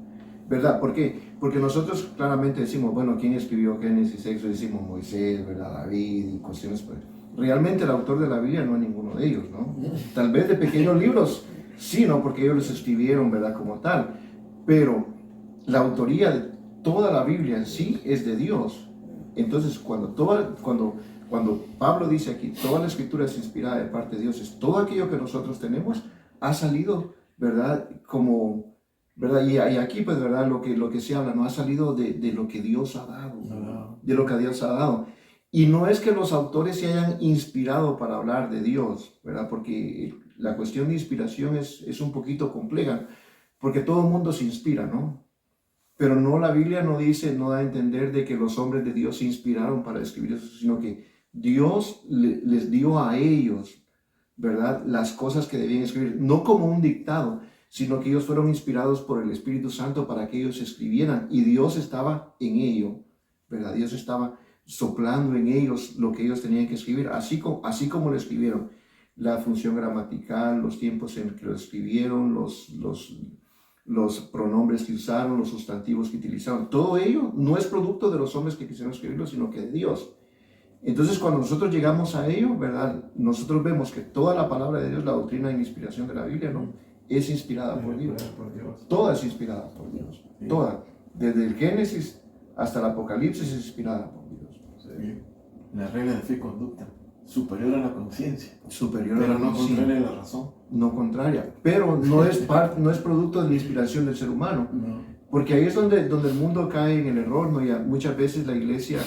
¿verdad? ¿Por qué? Porque nosotros claramente decimos, bueno, ¿quién escribió Génesis, Éxodo? Decimos Moisés, ¿verdad? David y cuestiones, pues. Realmente el autor de la Biblia no es ninguno de ellos, ¿no? Tal vez de pequeños libros, sí, ¿no? Porque ellos los escribieron, ¿verdad? Como tal, pero la autoría de toda la Biblia en sí es de Dios. Entonces, cuando Pablo dice aquí, toda la escritura es inspirada de parte de Dios, es todo aquello que nosotros tenemos ha salido, ¿verdad? Como, ¿verdad? Y aquí, pues, ¿verdad? Lo que se habla, ¿no? Ha salido de lo que Dios ha dado, de lo que Dios ha dado. Y no es que los autores se hayan inspirado para hablar de Dios, ¿verdad? Porque la cuestión de inspiración es un poquito compleja, porque todo el mundo se inspira, ¿no? Pero no, la Biblia no dice, no da a entender de que los hombres de Dios se inspiraron para escribir eso, sino que Dios les dio a ellos, ¿verdad?, las cosas que debían escribir, no como un dictado, sino que ellos fueron inspirados por el Espíritu Santo para que ellos escribieran, y Dios estaba en ello, ¿verdad? Dios estaba soplando en ellos lo que ellos tenían que escribir, así como lo escribieron, la función gramatical, los tiempos en que lo escribieron, los pronombres que usaron, los sustantivos que utilizaron, todo ello no es producto de los hombres que quisieron escribirlo, sino que de Dios. Entonces, cuando nosotros llegamos a ello, ¿verdad?, nosotros vemos que toda la palabra de Dios, la doctrina y la inspiración de la Biblia, ¿no?, es inspirada por Dios. Toda es inspirada por Dios. Toda. Desde el Génesis hasta el Apocalipsis es inspirada por Dios. Sí. La regla de fe y conducta, superior a la conciencia. Superior Pero a la no conciencia. contraria a la razón. No contraria. Pero no es producto de la inspiración del ser humano. No. Porque ahí es donde el mundo cae en el error, ¿no? Y muchas veces la iglesia,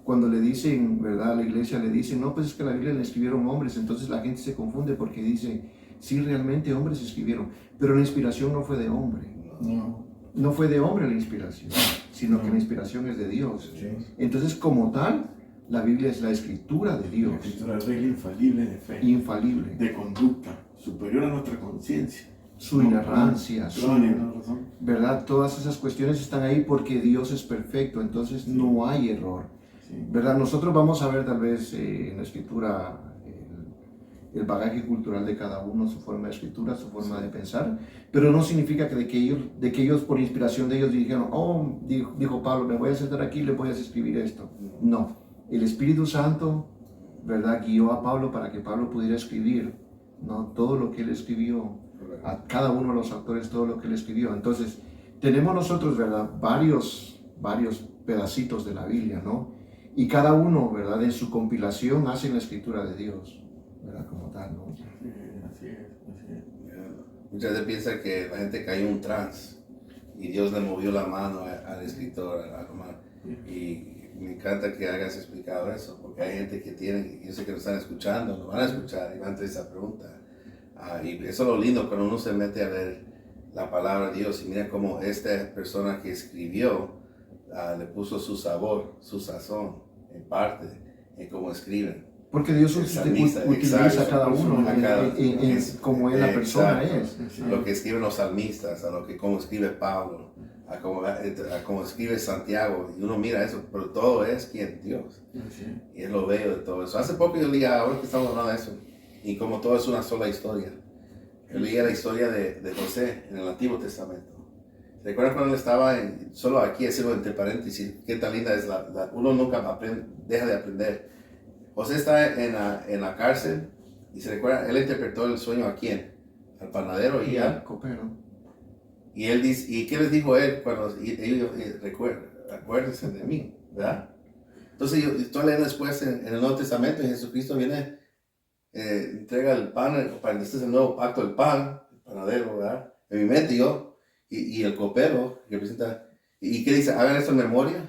cuando le dicen, ¿verdad? La iglesia le dice, no, pues es que la Biblia la escribieron hombres. Entonces la gente se confunde porque dice, sí, realmente hombres escribieron. Pero la inspiración no fue de hombre. No. No fue de hombre la inspiración, sino que la inspiración es de Dios. Sí. Entonces, como tal, la Biblia es la escritura de La Dios. escritura es regla infalible de fe, Infalible. de conducta, superior a nuestra conciencia. Su inerrancia, su... Gloria, no razón. ¿Verdad? Todas esas cuestiones están ahí porque Dios es perfecto, entonces no hay error. Sí. ¿Verdad? Nosotros vamos a ver tal vez en la escritura el bagaje cultural de cada uno, su forma de escritura, su forma de pensar, pero no significa que de que ellos por inspiración de ellos dijeron, oh, dijo Pablo, me voy a sentar aquí y le voy a escribir esto. No, el Espíritu Santo, ¿verdad?, guió a Pablo para que Pablo pudiera escribir, ¿no?, todo lo que él escribió, a cada uno de los autores todo lo que él escribió. Entonces, tenemos nosotros, ¿verdad?, varios pedacitos de la Biblia, ¿no? Y cada uno, ¿verdad?, en su compilación hace la escritura de Dios, ¿verdad?, como tal, ¿no? Así es. Muchas veces piensan que la gente cayó en un trance y Dios le movió la mano al escritor, y me encanta que hayas explicado eso, porque hay gente que tiene, yo sé que lo están escuchando, lo van a escuchar y van a tener esa pregunta. Y eso es lo lindo cuando uno se mete a ver la palabra de Dios y mira cómo esta persona que escribió le puso su sabor, su sazón, en parte, en cómo escriben. Porque Dios utiliza a cada uno como él la persona es. Lo que escriben los salmistas, cómo escribe Pablo, a cómo escribe Santiago, y uno mira eso, pero todo es quien Dios. Y es lo bello de todo eso. Hace poco yo leía, ahora que estamos hablando de eso, y como todo es una sola historia. Yo leía la historia de José en el Antiguo Testamento. ¿Recuerdan cuando él estaba solo aquí, haciendo entre paréntesis, qué tan linda es uno nunca deja de aprender? José está en la cárcel y se recuerda, él interpretó el sueño ¿a quién? Al panadero y al copero. Y él dice, ¿y qué les dijo él cuando ellos acuérdense de mí, ¿verdad? Entonces yo estoy leyendo después en el Nuevo Testamento y Jesucristo viene, entrega el pan, para este es el nuevo pacto del pan, el panadero, ¿verdad? En mi mente yo, y el copero representa, ¿y qué dice? Hagan esto en memoria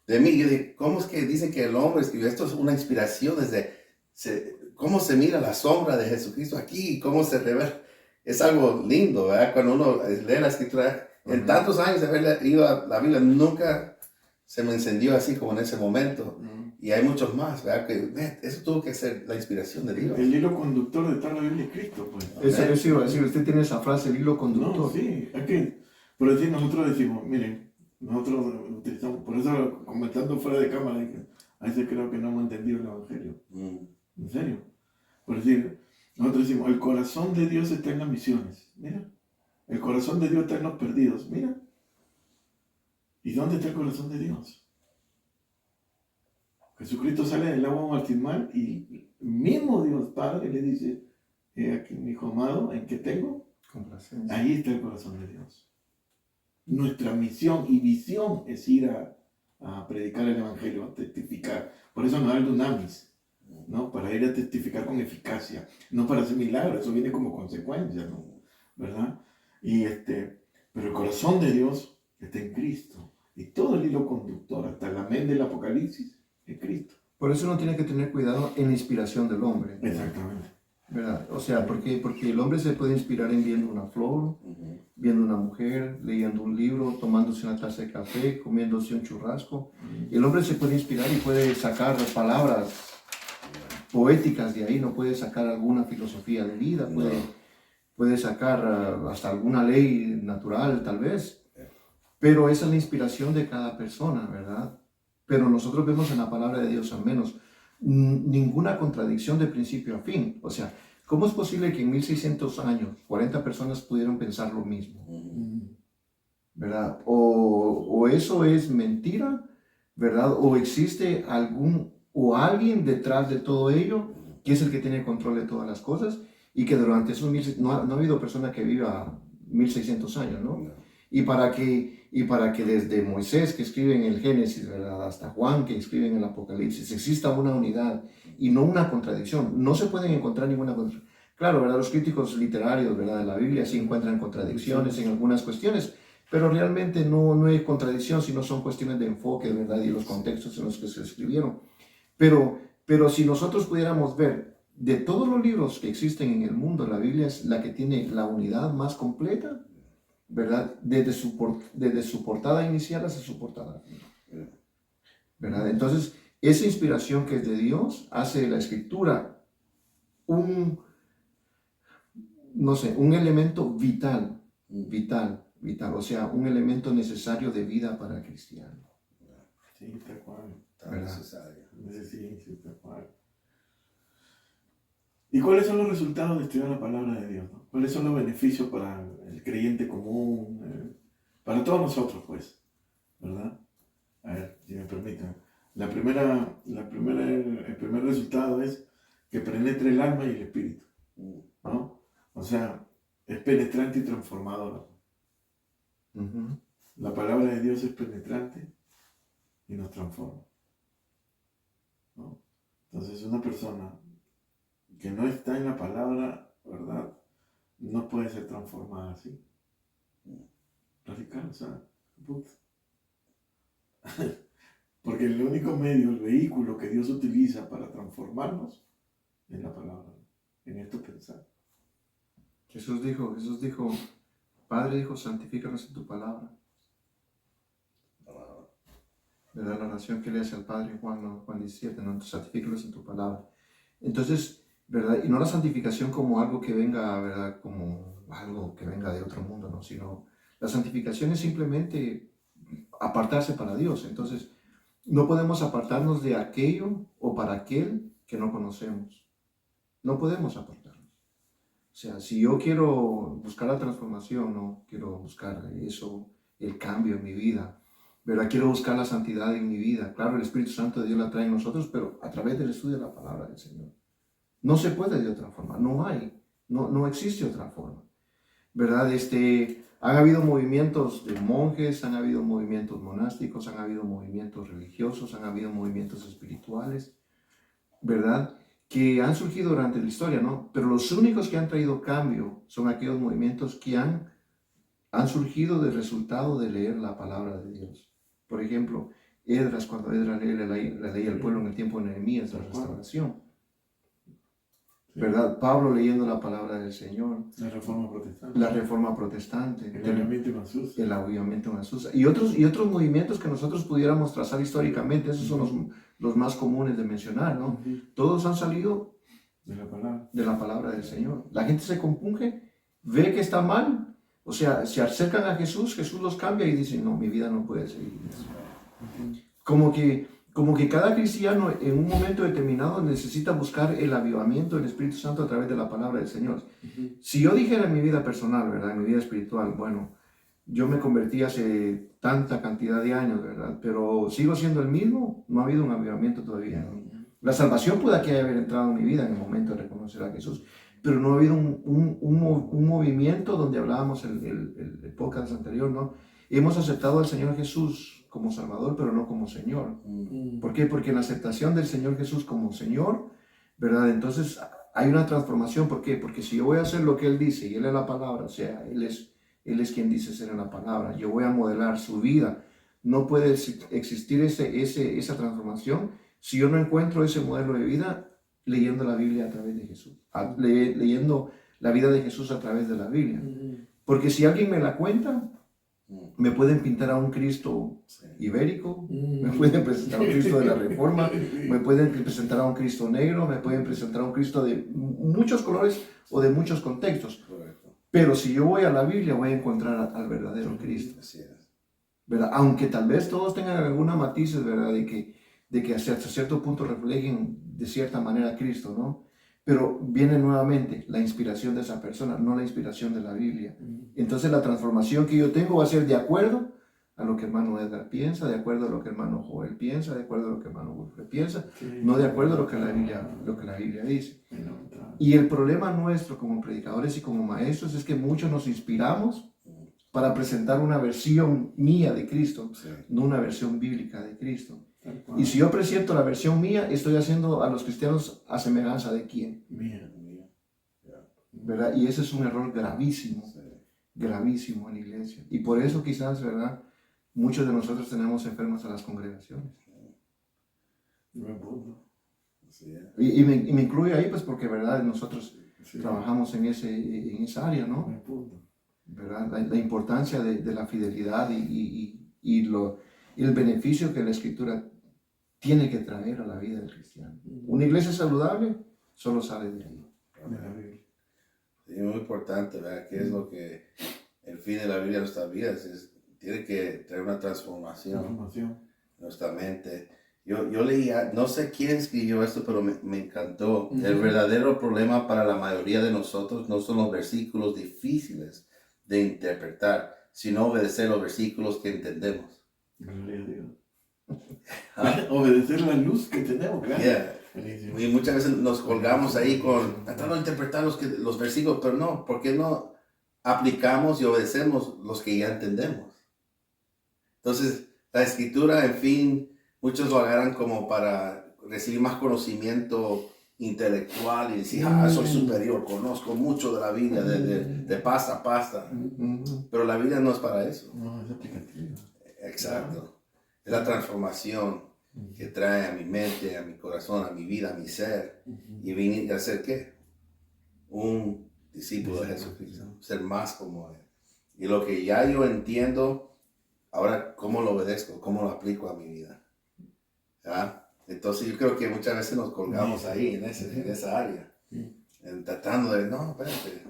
de mí. Yo digo, ¿cómo es que dicen que el hombre escribió? Esto es una inspiración cómo se mira la sombra de Jesucristo aquí, cómo se revela. Es algo lindo, ¿verdad? Cuando uno lee la escritura, en tantos años de haber leído la Biblia, nunca se me encendió así como en ese momento. Y hay muchos más, ¿verdad? Que eso tuvo que ser la inspiración de Dios. El hilo conductor de toda la Biblia es Cristo, pues. Eso iba a decir, usted tiene esa frase, el hilo conductor. No, sí, es que, por decir, nosotros decimos, miren, nosotros utilizamos, por eso comentando fuera de cámara, a veces creo que no hemos entendido el Evangelio. ¿En serio? Por decir, nosotros decimos, el corazón de Dios está en las misiones. Mira, el corazón de Dios está en los perdidos. Mira. ¿Y dónde está el corazón de Dios? Jesucristo sale del agua bautismal y mismo Dios Padre le dice, aquí mi hijo amado, ¿en qué tengo? Complacencia. Ahí está el corazón de Dios. Nuestra misión y visión es ir a predicar el Evangelio, a testificar. Por eso nos da el dunamis, ¿no? Para ir a testificar con eficacia, no para hacer milagros, eso viene como consecuencia, ¿no? ¿Verdad? Pero el corazón de Dios está en Cristo. Y todo el hilo conductor, hasta el amén del Apocalipsis, es Cristo. Por eso uno tiene que tener cuidado en la inspiración del hombre. Exactamente. ¿Verdad? O sea, porque el hombre se puede inspirar en viendo una flor, viendo una mujer, leyendo un libro, tomándose una taza de café, comiéndose un churrasco. El hombre se puede inspirar y puede sacar palabras poéticas de ahí, no puede sacar alguna filosofía de vida, puede sacar hasta alguna ley natural tal vez, pero esa es la inspiración de cada persona, ¿verdad? Pero nosotros vemos en la palabra de Dios al menos ninguna contradicción de principio a fin. O sea, ¿cómo es posible que en 1600 años 40 personas pudieron pensar lo mismo? ¿Verdad? O eso es mentira, ¿verdad? O existe alguien detrás de todo ello que es el que tiene control de todas las cosas y que durante esos no ha habido persona que viva 1600 años, ¿no? Y para que desde Moisés, que escribe en el Génesis, ¿verdad?, hasta Juan, que escribe en el Apocalipsis, exista una unidad y no una contradicción. No se pueden encontrar ninguna contradicción. Claro, ¿verdad?, los críticos literarios, ¿verdad?, de la Biblia sí encuentran contradicciones en algunas cuestiones, pero realmente no hay contradicción, sino son cuestiones de enfoque, ¿verdad?, y los contextos en los que se escribieron. Pero si nosotros pudiéramos ver, de todos los libros que existen en el mundo, la Biblia es la que tiene la unidad más completa, ¿verdad? Desde su portada inicial hasta su portada final, ¿verdad? Entonces, esa inspiración que es de Dios hace de la escritura un elemento vital, o sea, un elemento necesario de vida para el cristiano. Sí, tal cual. Tan necesario. Sí, tal cual. ¿Y cuáles son los resultados de estudiar la palabra de Dios, ¿no? ¿Cuáles son los beneficios para el creyente común? Para todos nosotros, pues, ¿verdad? A ver, si me permiten. El primer resultado es que penetre el alma y el espíritu, ¿no? O sea, es penetrante y transformadora. La palabra de Dios es penetrante y nos transforma, ¿no? Entonces, una persona que no está en la palabra, ¿verdad?, no puede ser transformada así. Radical, o sea, porque el único medio, el vehículo que Dios utiliza para transformarnos es la palabra, en esto pensar. Jesús dijo, Padre, dijo, santifícalos en tu palabra. ¿Verdad? La oración que le hace al Padre Juan 17, ¿no? Santifícalos en tu palabra. Entonces, ¿verdad? Y no la santificación como algo que venga, ¿verdad?, como algo que venga de otro mundo, ¿no? Sino la santificación es simplemente apartarse para Dios. Entonces, no podemos apartarnos de aquello o para aquel que no conocemos. No podemos apartarnos. O sea, si yo quiero buscar la transformación, no quiero buscar eso, el cambio en mi vida, ¿verdad? Quiero buscar la santidad en mi vida. Claro, el Espíritu Santo de Dios la trae en nosotros, pero a través del estudio de la palabra del Señor. No se puede de otra forma, no existe otra forma, ¿verdad? Han habido movimientos de monjes, han habido movimientos monásticos, han habido movimientos religiosos, han habido movimientos espirituales, ¿verdad?, que han surgido durante la historia, ¿no? Pero los únicos que han traído cambio son aquellos movimientos que han surgido del resultado de leer la palabra de Dios. Por ejemplo, cuando Esdras lee la ley al pueblo en el tiempo de Nehemías, la restauración, ¿verdad? Pablo leyendo la palabra del Señor. La Reforma Protestante. El avivamiento en Azusa. Y otros movimientos que nosotros pudiéramos trazar históricamente, esos son los más comunes de mencionar, ¿no? Todos han salido de la palabra del Señor. La gente se compunge, ve que está mal, o sea, se acercan a Jesús los cambia y dicen, no, mi vida no puede seguir eso. Como que cada cristiano en un momento determinado necesita buscar el avivamiento del Espíritu Santo a través de la palabra del Señor. Si yo dijera en mi vida personal, ¿verdad?, en mi vida espiritual, bueno, yo me convertí hace tanta cantidad de años, ¿verdad?, pero sigo siendo el mismo, no ha habido un avivamiento todavía, ¿no? La salvación puede que haya entrado en mi vida en el momento de reconocer a Jesús, pero no ha habido un movimiento donde hablábamos el podcast anterior, ¿no? Hemos aceptado al Señor Jesús como Salvador, pero no como Señor. ¿Por qué? Porque en la aceptación del Señor Jesús como Señor, ¿verdad?, entonces hay una transformación. ¿Por qué? Porque si yo voy a hacer lo que Él dice, y Él es la palabra, o sea, Él es quien dice ser en la palabra, yo voy a modelar su vida, no puede existir esa transformación si yo no encuentro ese modelo de vida leyendo la Biblia a través de Jesús, leyendo la vida de Jesús a través de la Biblia. Porque si alguien me la cuenta, me pueden pintar a un Cristo ibérico, me pueden presentar a un Cristo de la Reforma, me pueden presentar a un Cristo negro, me pueden presentar a un Cristo de muchos colores o de muchos contextos. Pero si yo voy a la Biblia, voy a encontrar al verdadero Cristo. ¿Verdad? Aunque tal vez todos tengan alguna matices, ¿verdad? De que hasta cierto punto reflejen de cierta manera a Cristo, ¿no? Pero viene nuevamente la inspiración de esa persona, no la inspiración de la Biblia. Entonces la transformación que yo tengo va a ser de acuerdo a lo que hermano Edgar piensa, de acuerdo a lo que hermano Joel piensa, de acuerdo a lo que hermano Wilfred piensa, no de acuerdo a lo que la Biblia dice. Y el problema nuestro como predicadores y como maestros es que muchos nos inspiramos para presentar una versión mía de Cristo, no una versión bíblica de Cristo. Y si yo presento la versión mía, estoy haciendo a los cristianos a semejanza de quién. ¿Verdad? Y ese es un error gravísimo, gravísimo en la iglesia. Y por eso quizás, ¿verdad? Muchos de nosotros tenemos enfermos a las congregaciones. Y me incluye ahí, pues, porque, ¿verdad? Nosotros trabajamos en esa área, ¿no? ¿Verdad? La importancia de la fidelidad y el beneficio que la Escritura tiene que traer a la vida del cristiano. Una iglesia saludable solo sale de ahí. Sí, muy importante, ¿verdad? ¿Qué es lo que el fin de la Biblia de nuestras vidas? Tiene que traer una transformación en nuestra mente. Yo leía, no sé quién escribió esto, pero me encantó. El verdadero problema para la mayoría de nosotros no son los versículos difíciles de interpretar, sino obedecer los versículos que entendemos. Gloria a Dios. Obedecer la luz que tenemos, claro. Y muchas veces nos colgamos ahí tratando de interpretar los versículos, pero no, ¿por qué no aplicamos y obedecemos los que ya entendemos? Entonces, la Escritura, en fin, muchos lo agarran como para recibir más conocimiento intelectual y decir, soy superior, conozco mucho de la Biblia, de pasta a pasta. Pero la Biblia no es para eso. No, es aplicativa. Exacto. Es la transformación que trae a mi mente, a mi corazón, a mi vida, a mi ser. Y venir a ser, ¿qué? Un discípulo de Jesucristo. Ser más como Él. Y lo que ya yo entiendo, ahora, ¿cómo lo obedezco? ¿Cómo lo aplico a mi vida? ¿Ya? Entonces yo creo que muchas veces nos colgamos ahí, en esa área. Tratando de, no, espérate.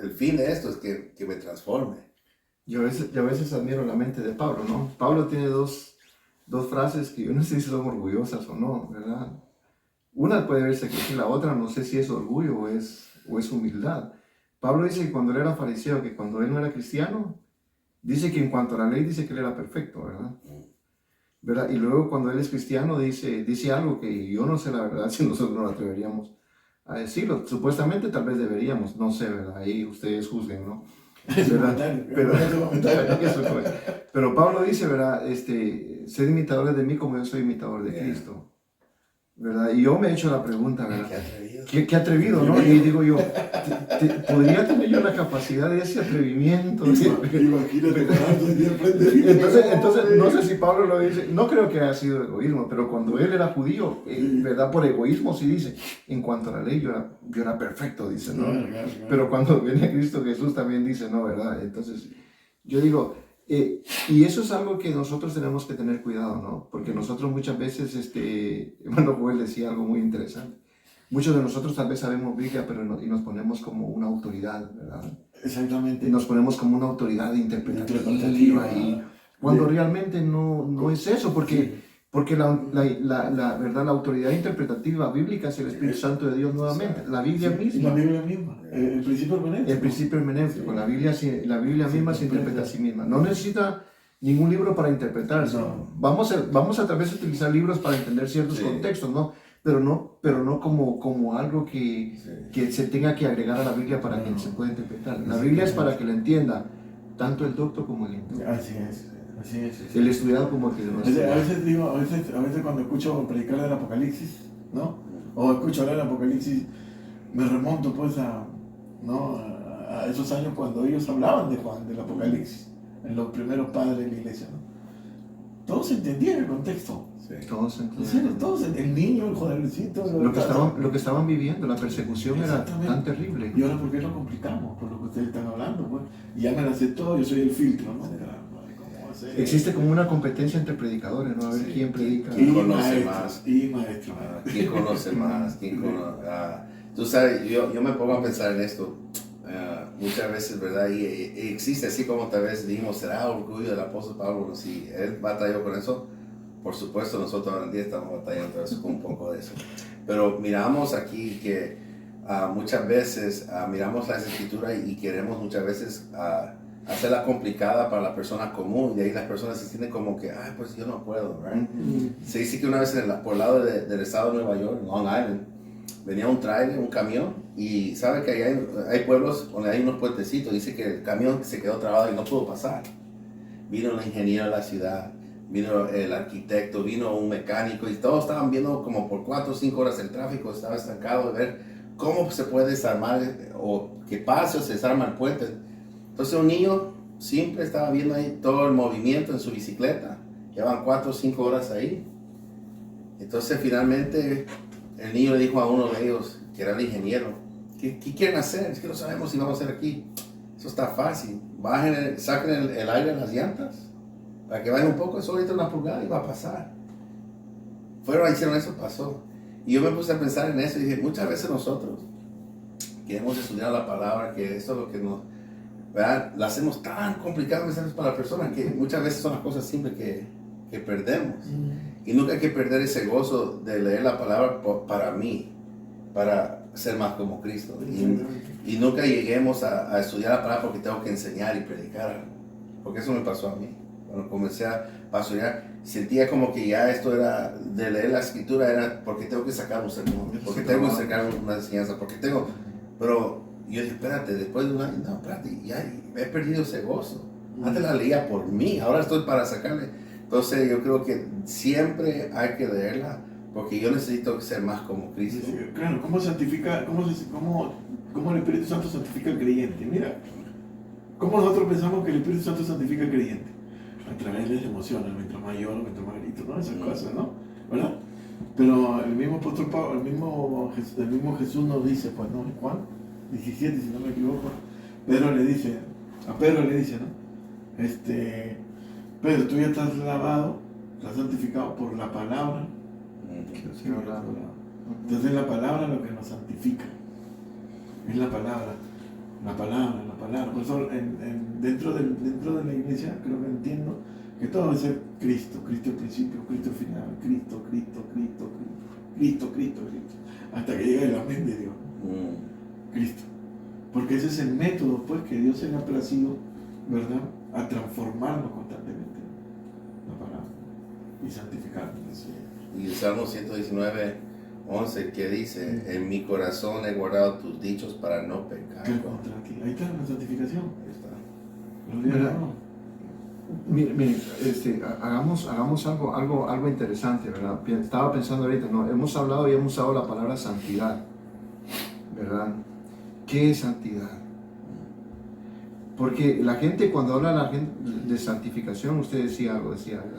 El fin de esto es que me transforme. Yo a veces admiro la mente de Pablo, ¿no? Pablo tiene dos frases que yo no sé si son orgullosas o no, ¿verdad? Una puede verse que la otra no sé si es orgullo o es humildad. Pablo dice que cuando él era fariseo, que cuando él no era cristiano, dice que en cuanto a la ley dice que él era perfecto, ¿verdad? Y luego cuando él es cristiano dice algo que yo no sé la verdad si nosotros no atreveríamos a decirlo. Supuestamente tal vez deberíamos, no sé, ¿verdad? Ahí ustedes juzguen, ¿no? Pero Pablo dice, ¿verdad? Sed imitadores de mí como yo soy imitador de Cristo, ¿verdad? Y yo me he hecho la pregunta, ¿verdad? Qué atrevido, ¿no? Y digo yo, ¿podría tener yo la capacidad de ese atrevimiento? Entonces, no sé si Pablo lo dice, no creo que haya sido egoísmo, pero cuando él era judío, ¿verdad? Por egoísmo sí dice, en cuanto a la ley yo era perfecto, dice, ¿no? Pero cuando viene Cristo Jesús también dice, no, ¿verdad? Entonces, yo digo, y eso es algo que nosotros tenemos que tener cuidado, ¿no? Porque nosotros muchas veces, hermano Joel decía algo muy interesante. Muchos de nosotros tal vez sabemos Biblia, pero y nos ponemos como una autoridad, ¿verdad? Exactamente. Y nos ponemos como una autoridad interpretativa y cuando realmente no es eso, porque la verdad, la autoridad interpretativa bíblica es el Espíritu Santo de Dios nuevamente, la Biblia misma. La Biblia misma, el principio hermenéutico. El principio hermenéutico, la Biblia misma se interpreta a sí misma. No necesita ningún libro para interpretarse. No. Vamos a tal vez utilizar libros para entender ciertos contextos, ¿no? Pero no como algo que se tenga que agregar a la Biblia para que se pueda interpretar. La Biblia es para que la entienda tanto el docto como el intérprete. Así es. El estudiado como el que no estudia. A veces cuando escucho predicar del Apocalipsis, ¿no? O escucho hablar del Apocalipsis, me remonto pues a esos años cuando ellos hablaban de Juan, del Apocalipsis, en los primeros padres de la iglesia, ¿no? todos entendían el contexto. Sí. Todos En serio, todos, el niño, el jovencito. lo que estaban viviendo, la persecución era tan terrible. Y ahora, ¿por qué lo complicamos? Por lo que ustedes están hablando, pues. Y ya me la sé todo, yo soy el filtro, ¿no? ¿Cómo hacer? Existe como una competencia entre predicadores, ¿no? A ver Sí. quién predica. ¿Quién Y conoce maestro, más? Y maestro. ¿Quién conoce más? ¿Quién tú sabes, yo me pongo a pensar en esto muchas veces, ¿verdad? Y existe, así como tal vez dijimos, ¿será orgullo del apóstol Pablo? Bueno, si él batalló con eso, por supuesto nosotros hoy en día estamos batallando con un poco de eso. Pero miramos aquí que muchas veces miramos las escrituras y queremos muchas veces hacerla complicada para la persona común, y ahí las personas se sienten como que, ay, pues yo no puedo, ¿verdad? Se dice que una vez por el lado del estado de Nueva York, Long Island, venía un trailer, un camión, y sabe que hay pueblos donde hay unos puentecitos. Dice que el camión se quedó trabado y no pudo pasar. Vino el ingeniero de la ciudad, vino el arquitecto, vino un mecánico, y todos estaban viendo como por 4 o 5 horas el tráfico estaba estancado, de ver cómo se puede desarmar o que pase o se desarma el puente. Entonces un niño simple estaba viendo ahí todo el movimiento en su bicicleta. Llevan 4 o 5 horas ahí. Entonces finalmente el niño le dijo a uno de ellos, que era el ingeniero, ¿qué quieren hacer? Es que no sabemos si vamos a hacer aquí. Eso está fácil. Saquen el aire de las llantas para que vayan un poco, eso ahorita una pulgada y va a pasar. Fueron, hicieron eso, pasó. Y yo me puse a pensar en eso y dije, muchas veces nosotros que hemos estudiado la palabra, que esto es lo que nos, ¿verdad? La hacemos tan complicada para la persona que muchas veces son las cosas simples que perdemos. Y nunca hay que perder ese gozo de leer la palabra para mí, para ser más como Cristo. Y nunca lleguemos a estudiar la palabra porque tengo que enseñar y predicar. Porque eso me pasó a mí. Cuando comencé a pastorear, sentía como que ya esto era, de leer la escritura era porque tengo que sacar un sermón, porque tengo que sacar una enseñanza, porque tengo... Pero yo dije, espérate, después de un año, no, espérate, ya he perdido ese gozo. Antes la leía por mí, ahora estoy para sacarle. Entonces yo creo que siempre hay que leerla, porque yo necesito ser más como Cristo. Sí, claro, ¿cómo el Espíritu Santo santifica al creyente? Mira, ¿cómo nosotros pensamos que el Espíritu Santo santifica al creyente? A través de las emociones, mientras más lloro, mientras más grito, ¿no? Esas cosas, ¿no? ¿Verdad? Pero el mismo apóstol Pablo, el mismo Jesús nos dice, pues, ¿no? Juan 17, si no me equivoco, a Pedro le dice, ¿no? Pedro, tú ya estás lavado, estás santificado por la palabra. Entonces la palabra es lo que nos santifica. Es la palabra. Por eso dentro de la iglesia creo que entiendo que todo debe ser Cristo. Cristo el principio, Cristo el final, Cristo. Hasta que llegue el amén de Dios. Cristo. Porque ese es el método, pues, que Dios se le ha placido, ¿verdad?, a transformarnos constantemente la palabra y santificarnos. Y el Salmo 119:11 que dice, en mi corazón he guardado tus dichos para no pecar. Ahí está la santificación. Ahí está. Gloria a Dios. Miren, hagamos algo interesante, ¿verdad? Estaba pensando ahorita, ¿no? Hemos hablado y hemos usado la palabra santidad, ¿verdad? ¿Qué es santidad? Porque la gente cuando habla de santificación, usted decía,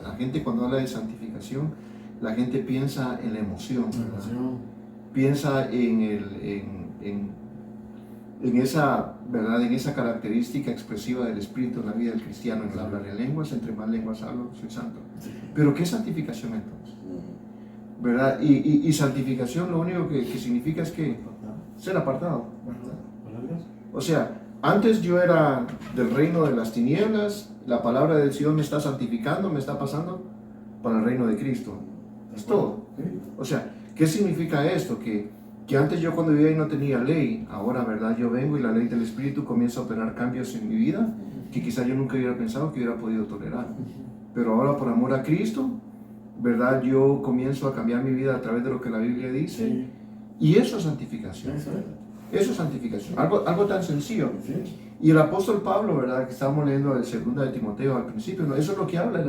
la gente cuando habla de santificación, la gente piensa en la emoción, ¿verdad? Piensa en esa, ¿verdad?, en esa característica expresiva del Espíritu en la vida del cristiano, en el hablar en lenguas, entre más lenguas hablo, soy santo. Pero ¿qué es santificación entonces? ¿Verdad? Y santificación lo único que significa es que ser apartado, ¿verdad? O sea, antes yo era del reino de las tinieblas, la palabra del Señor me está santificando, me está pasando para el reino de Cristo. Es todo. O sea, ¿qué significa esto? Que antes yo cuando vivía y no tenía ley, ahora, ¿verdad?, yo vengo y la ley del Espíritu comienza a operar cambios en mi vida que quizá yo nunca hubiera pensado que hubiera podido tolerar. Pero ahora por amor a Cristo, ¿verdad?, yo comienzo a cambiar mi vida a través de lo que la Biblia dice. Y eso es santificación. Eso es santificación. Algo tan sencillo. Y el apóstol Pablo, ¿verdad?, que estábamos leyendo el 2 de Timoteo al principio, ¿no?, eso es lo que habla,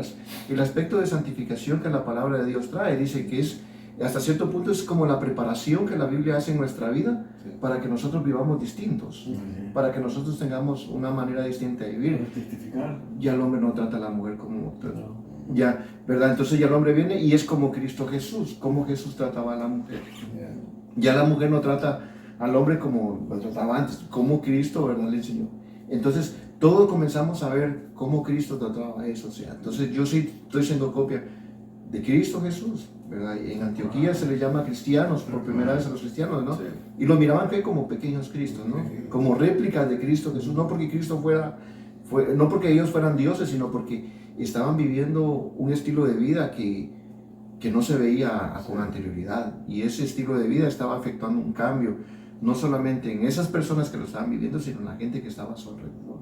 el aspecto de santificación que la palabra de Dios trae. Dice que es, hasta cierto punto, es como la preparación que la Biblia hace en nuestra vida para que nosotros vivamos distintos, para que nosotros tengamos una manera distinta de vivir. Ya el hombre no trata a la mujer como Ya, ¿verdad? Entonces ya el hombre viene y es como Cristo Jesús, como Jesús trataba a la mujer. Ya la mujer no trata al hombre como lo trataba antes, como Cristo, ¿verdad? Le enseñó. Entonces, todos comenzamos a ver cómo Cristo trataba eso. O sea, entonces yo sí estoy siendo copia de Cristo Jesús, ¿verdad? En Antioquía se le llama cristianos, por primera vez a los cristianos, ¿no? Sí. Y lo miraban que como pequeños Cristos, ¿no? Como réplicas de Cristo Jesús, no porque Cristo no porque ellos fueran dioses, sino porque estaban viviendo un estilo de vida que no se veía con anterioridad, y ese estilo de vida estaba afectando un cambio, no solamente en esas personas que lo estaban viviendo, sino en la gente que estaba a su alrededor.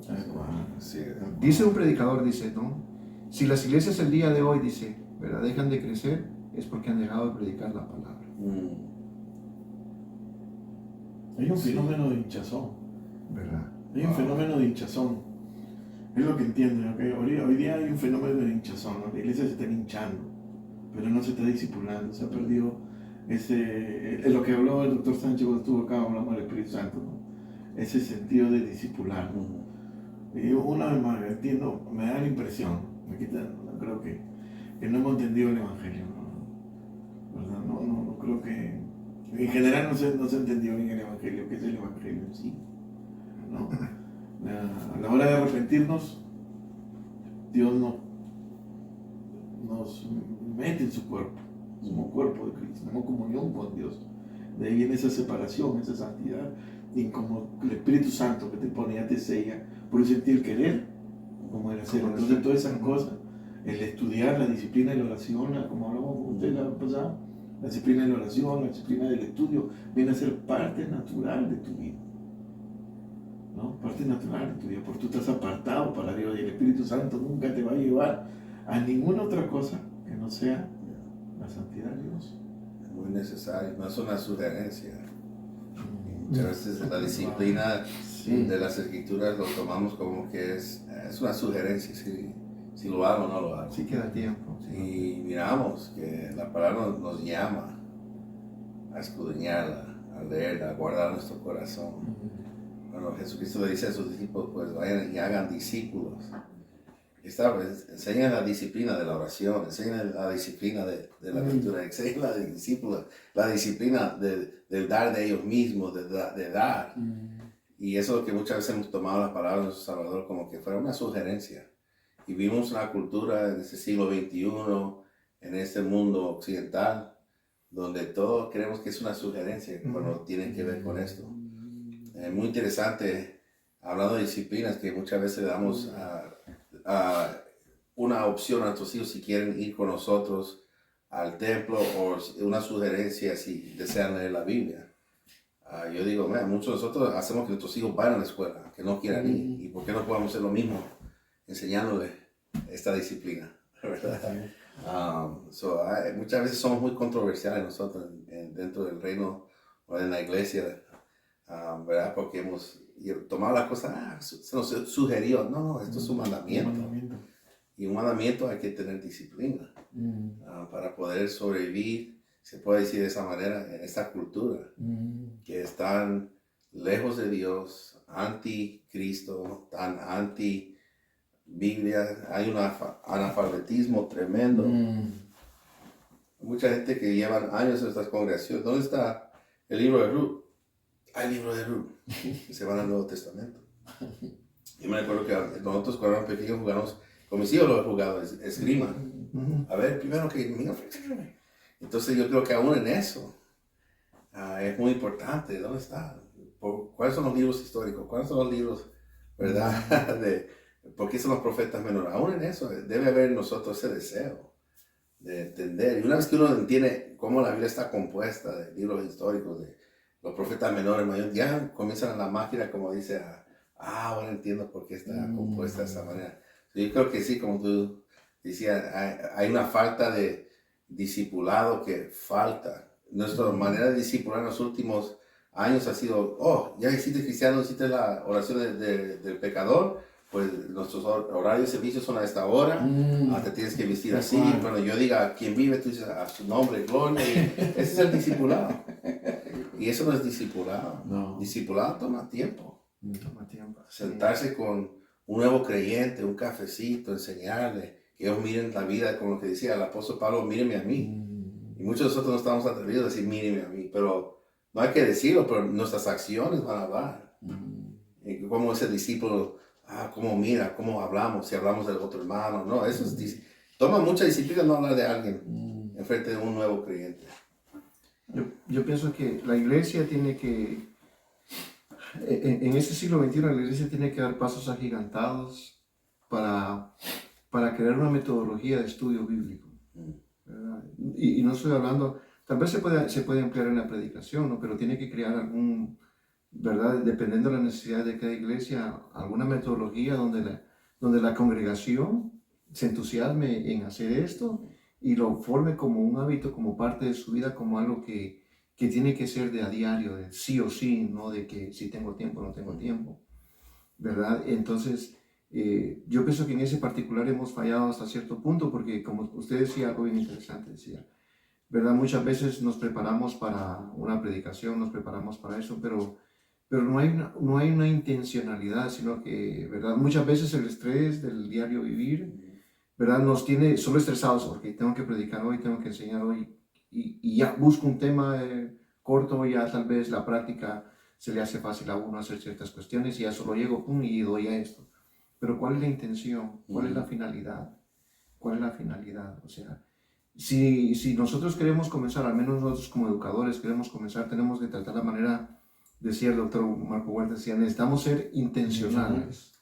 Sí. Dice un predicador, dice, ¿no? Si las iglesias el día de hoy, dice, ¿verdad?, dejan de crecer, es porque han dejado de predicar la palabra. Hay un fenómeno de hinchazón, ¿Verdad? hay un fenómeno de hinchazón, es lo que entienden, ¿ok? Hoy día hay un fenómeno de hinchazón, ¿no? La iglesia se está hinchando, pero no se está discipulando, se ha perdido es lo que habló el doctor Sánchez cuando estuvo acá, hablamos del Espíritu Santo, ¿no? Ese sentido de discipular, ¿no? Y una vez más, entiendo, me da la impresión, no creo que no hemos entendido el Evangelio, ¿no? ¿Verdad? No creo que, en general no se entendió bien el Evangelio, qué es el Evangelio en sí, ¿no? A la hora de arrepentirnos, Dios nos mete en su cuerpo, somos cuerpo de Cristo, tenemos comunión con Dios. De ahí viene esa separación, esa santidad, y como el Espíritu Santo que te pone, ya te sella, por el sentir querer, como el hacer. Entonces todas esas cosas, el estudiar, la disciplina de la oración, como hablamos con usted la pasada, la disciplina de la oración, la disciplina del estudio, viene a ser parte natural de tu vida, ¿no? Parte natural de tu vida, porque tú estás apartado para Dios, y el Espíritu Santo nunca te va a llevar a ninguna otra cosa que no sea la santidad de Dios. Es muy necesario, no es una sugerencia. Muchas veces la disciplina de las escrituras lo tomamos como que es una sugerencia, si lo hago o no lo hago. Sí queda tiempo. Y miramos que la palabra nos llama a escudriñarla, a leerla, a guardar nuestro corazón. Bueno, Jesucristo le dice a sus discípulos, pues vayan y hagan discípulos. Enseñan la disciplina de la oración, enseñan la disciplina de la lectura, enseñan la disciplina del dar de ellos mismos, de dar. Y eso es lo que muchas veces hemos tomado la palabra de nuestro Salvador como que fuera una sugerencia. Y vimos una cultura en este siglo XXI, en este mundo occidental, donde todo creemos que es una sugerencia cuando tiene que ver con esto. Muy interesante, hablando de disciplinas, que muchas veces le damos una opción a nuestros hijos si quieren ir con nosotros al templo, o una sugerencia si desean leer la Biblia. Yo digo, muchos de nosotros hacemos que nuestros hijos vayan a la escuela, que no quieran ir. ¿Y por qué no podemos hacer lo mismo enseñándole esta disciplina? ¿Verdad? Muchas veces somos muy controversiales nosotros dentro del reino o en la iglesia, ¿verdad? Porque hemos tomado las cosas, se nos sugirió, no, esto es un mandamiento. Y un mandamiento hay que tener disciplina para poder sobrevivir, se puede decir de esa manera, en esta cultura que están lejos de Dios, anti-Cristo, tan anti-Biblia. Hay un analfabetismo tremendo. Mucha gente que llevan años en estas congregaciones. ¿Dónde está el libro de Ruth? Hay libro de Ruth. Se van al Nuevo Testamento. Yo me recuerdo que nosotros cuando éramos pequeños jugamos, con mis hijos lo he jugado, esgrima. A ver, primero que entonces yo creo que aún en eso es muy importante. ¿Dónde está? ¿Cuáles son los libros históricos? ¿Cuáles son los libros, verdad? ¿Por qué son los profetas menores? Aún en eso debe haber en nosotros ese deseo de entender. Y una vez que uno entiende cómo la Biblia está compuesta de libros históricos, de los profetas menores, mayores, ya comienzan la máquina, como dice, ahora entiendo por qué está compuesta de esa manera. Yo creo que sí, como tú decías, hay una falta de discipulado que falta. Nuestra manera de discipular en los últimos años ha sido, ya hiciste cristiano, hiciste la oración del pecador, pues nuestros horarios de servicio son a esta hora, te tienes que vestir así. Bueno, yo diga, quien vive, tú dices a su nombre, gloria. Ese es el discipulado. Y eso no es discipulado. No. Discipulado toma tiempo. Toma tiempo. Sentarse con un nuevo creyente, un cafecito, enseñarle, que ellos miren la vida como lo que decía el apóstol Pablo, míreme a mí. Y muchos de nosotros no estamos atrevidos a decir, míreme a mí, pero no hay que decirlo, pero nuestras acciones van a hablar. Como ese discípulo, cómo mira, cómo hablamos, si hablamos del otro hermano, no, eso toma mucha disciplina no hablar de alguien en frente de un nuevo creyente. Yo pienso que la iglesia tiene que, en este siglo XXI, la iglesia tiene que dar pasos agigantados para crear una metodología de estudio bíblico. Y no estoy hablando, tal vez se puede emplear en la predicación, ¿no? Pero tiene que crear algún, ¿verdad? Dependiendo de la necesidad de cada iglesia, alguna metodología donde la congregación se entusiasme en hacer esto y lo forme como un hábito, como parte de su vida, como algo que tiene que ser de a diario, de sí o sí, no de que si tengo tiempo o no tengo tiempo, ¿verdad? Entonces, yo pienso que en ese particular hemos fallado hasta cierto punto, porque como usted decía, algo bien interesante, decía, ¿verdad? Muchas veces nos preparamos para una predicación, nos preparamos para eso, pero no hay una intencionalidad, sino que, ¿verdad? Muchas veces el estrés del diario vivir, ¿verdad? Nos tiene solo estresados, porque tengo que predicar hoy, tengo que enseñar hoy, y ya busco un tema corto, ya tal vez la práctica se le hace fácil a uno hacer ciertas cuestiones, y ya solo llego, pum, y doy a esto. Pero ¿cuál es la intención? ¿Cuál es la finalidad? ¿Cuál es la finalidad? O sea, si nosotros queremos comenzar, al menos nosotros como educadores queremos comenzar, tenemos que tratar la manera, decía el doctor Marco Huerta, decía, necesitamos ser intencionales.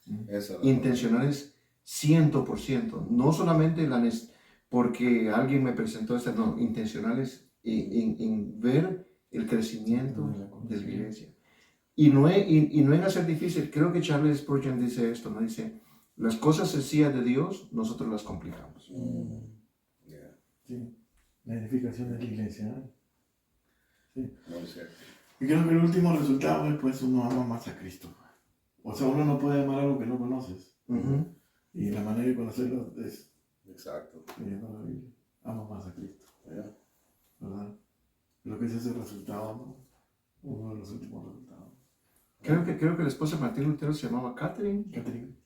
Intencionales 100%. No solamente porque alguien me presentó esta, no, intencionales en ver el crecimiento de la iglesia. Y no en hacer difícil. Creo que Charles Spurgeon dice esto, ¿no? Dice, las cosas sencillas de Dios, nosotros las complicamos. Sí, la edificación de la iglesia. Sí. Muy cierto. Y creo que el último resultado es, pues, uno ama más a Cristo. O sea, uno no puede amar algo que no conoces. Y la manera de conocerlo es... Exacto. leyendo la Biblia. Ama más a Cristo. Yeah. ¿Verdad? Creo que ese es el resultado, ¿no? Uno de los últimos resultados. Creo que la esposa de Martín Lutero se llamaba Catherine,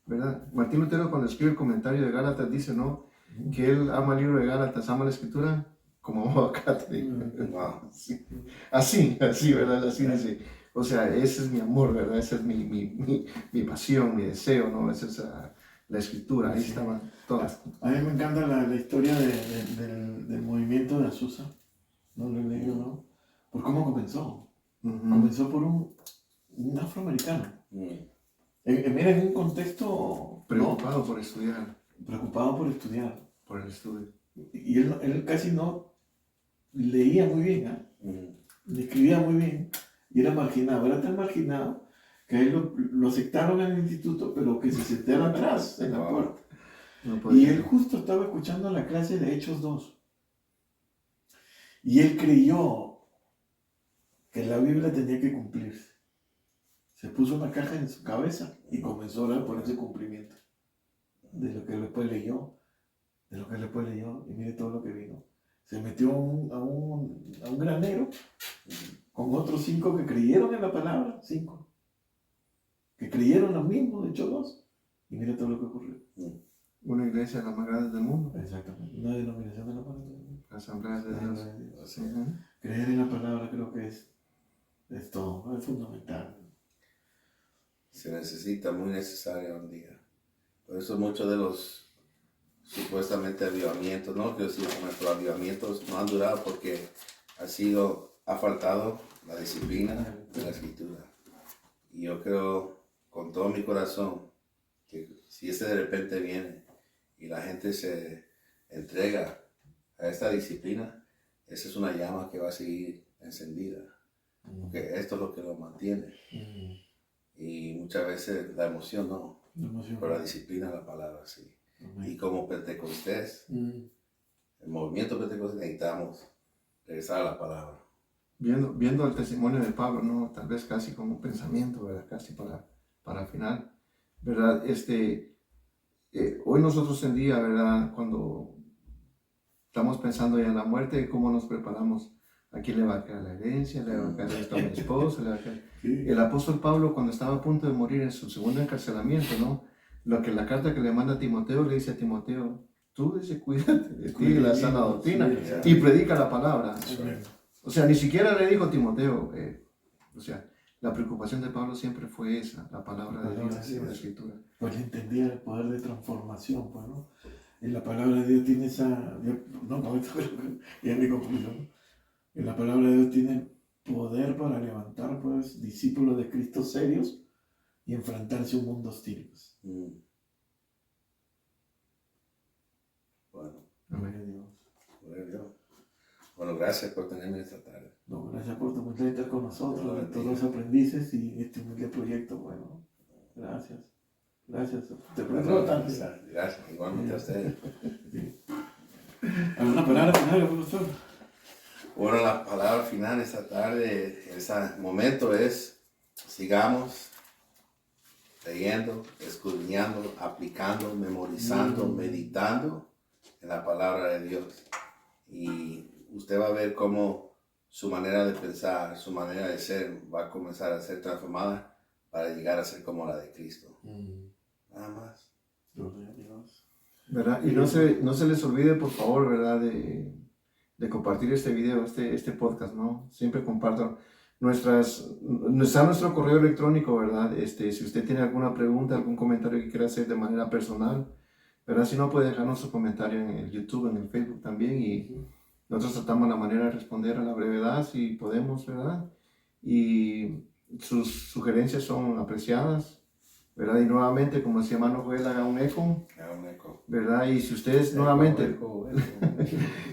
¿verdad? Martín Lutero, cuando escribe el comentario de Gálatas, dice, ¿no? Que él ama el libro de Gálatas, ama la escritura como amaba a Catherine. Wow. Sí. Así, ¿verdad? Así dice. O sea, ese es mi amor, ¿verdad? Esa es mi pasión, mi deseo, ¿no? Esa es la escritura, ahí estaban todas. A mí me encanta la historia del movimiento de Azusa. No lo he leído, ¿no? Por cómo comenzó. Comenzó por un afroamericano. Mira, en un contexto... Preocupado por estudiar. Preocupado por estudiar. Por el estudio. Y él casi no leía muy bien, escribía muy bien. Y era marginado. Era tan marginado que a él lo aceptaron en el instituto, pero que se sentara atrás, en la puerta. Y él justo estaba escuchando la clase de Hechos 2. Y él creyó que la Biblia tenía que cumplirse. Se puso una caja en su cabeza y comenzó a orar por ese cumplimiento. De lo que después leyó. Y mire todo lo que vino. Se metió a un granero con otros 5 que creyeron en la palabra. 5. Que creyeron lo mismo, de hecho 2. Y mire todo lo que ocurrió. Una iglesia de las más grandes del mundo. Exactamente. Una denominación de la palabra. Asamblea de Dios. Sí. Creer en la palabra creo que es todo, es fundamental. Se necesita, muy necesario un día. Por eso muchos de los supuestamente avivamientos, no quiero decir nuestros avivamientos, no han durado porque ha faltado la disciplina de la escritura. Y yo creo con todo mi corazón que si ese de repente viene y la gente se entrega a esta disciplina, esa es una llama que va a seguir encendida. Porque esto es lo que lo mantiene. Y muchas veces la emoción no, pero la disciplina de la palabra sí. Y como Pentecostés, el movimiento Pentecostés, necesitamos regresar a la palabra. Viendo el testimonio de Pablo, ¿no? Tal vez casi como un pensamiento, ¿verdad? Casi para final, ¿verdad? Hoy nosotros en día, ¿verdad? Cuando estamos pensando ya en la muerte, ¿cómo nos preparamos? ¿A quién le va a quedar la herencia? ¿Le va a quedar esto a mi esposa? ¿Le va a quedar... El apóstol Pablo, cuando estaba a punto de morir en su segundo encarcelamiento, ¿no? La carta que le manda a Timoteo, le dice a Timoteo, tú dice, cuídate de ti, de la sana doctrina, Sí, y predica la palabra. Amén. O sea, ni siquiera le dijo a Timoteo, o sea, la preocupación de Pablo siempre fue esa, la palabra de Dios, la escritura. Pues él entendía el poder de transformación, pues, ¿no? En la palabra de Dios tiene esa... No, con esto creo que ya es mi conclusión. En la palabra de Dios tiene poder para levantar, pues, discípulos de Cristo serios y enfrentarse a un mundo hostil. Pues. Bueno, Gloria a Dios. gloria a Dios. Bueno, gracias por tenerme esta tarde. No, gracias por tu humildad de estar con nosotros, Gloria a de todos ti. los aprendices y este humilde proyecto. Bueno, gracias. Gracias. Te pregunto tanto. Gracias, igualmente a ustedes. ¿Alguna palabra final, profesor? Bueno, la palabra final esta tarde, ese momento es: sigamos leyendo, escudriñando, aplicando, memorizando, meditando en la palabra de Dios. Y usted va a ver cómo su manera de pensar, su manera de ser va a comenzar a ser transformada para llegar a ser como la de Cristo. Nada más. Gloria a Dios. ¿Verdad? Y no se les olvide, por favor, ¿verdad? De compartir este video, este podcast, ¿no? Siempre compartan. Está nuestro correo electrónico, ¿verdad? Si usted tiene alguna pregunta, algún comentario que quiera hacer de manera personal, ¿verdad? Si no, puede dejarnos su comentario en el YouTube, en el Facebook también, y nosotros tratamos la manera de responder a la brevedad, si podemos, ¿verdad? Y sus sugerencias son apreciadas, ¿verdad? Y nuevamente, como decía hermano Joel, haga un eco, ¿verdad? Y si usted es nuevamente,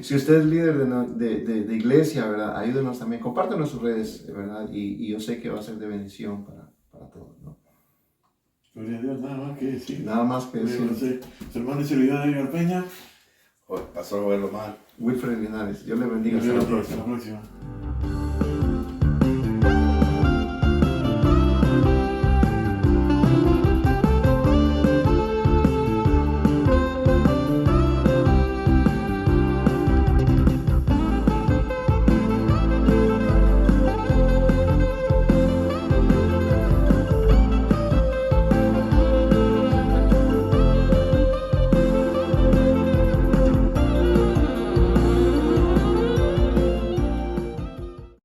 si usted es líder de iglesia, ¿verdad? Ayúdenos también, compártanos sus redes, ¿verdad? Y yo sé que va a ser de bendición para todos, ¿no? Gloria a Dios, nada más que decir. Nada más que decir. Su hermano y servidor Edgar Peña. Pasó a verlo mal. Wilfred Linares, Dios le bendiga. Hasta Hasta la la próxima. próxima.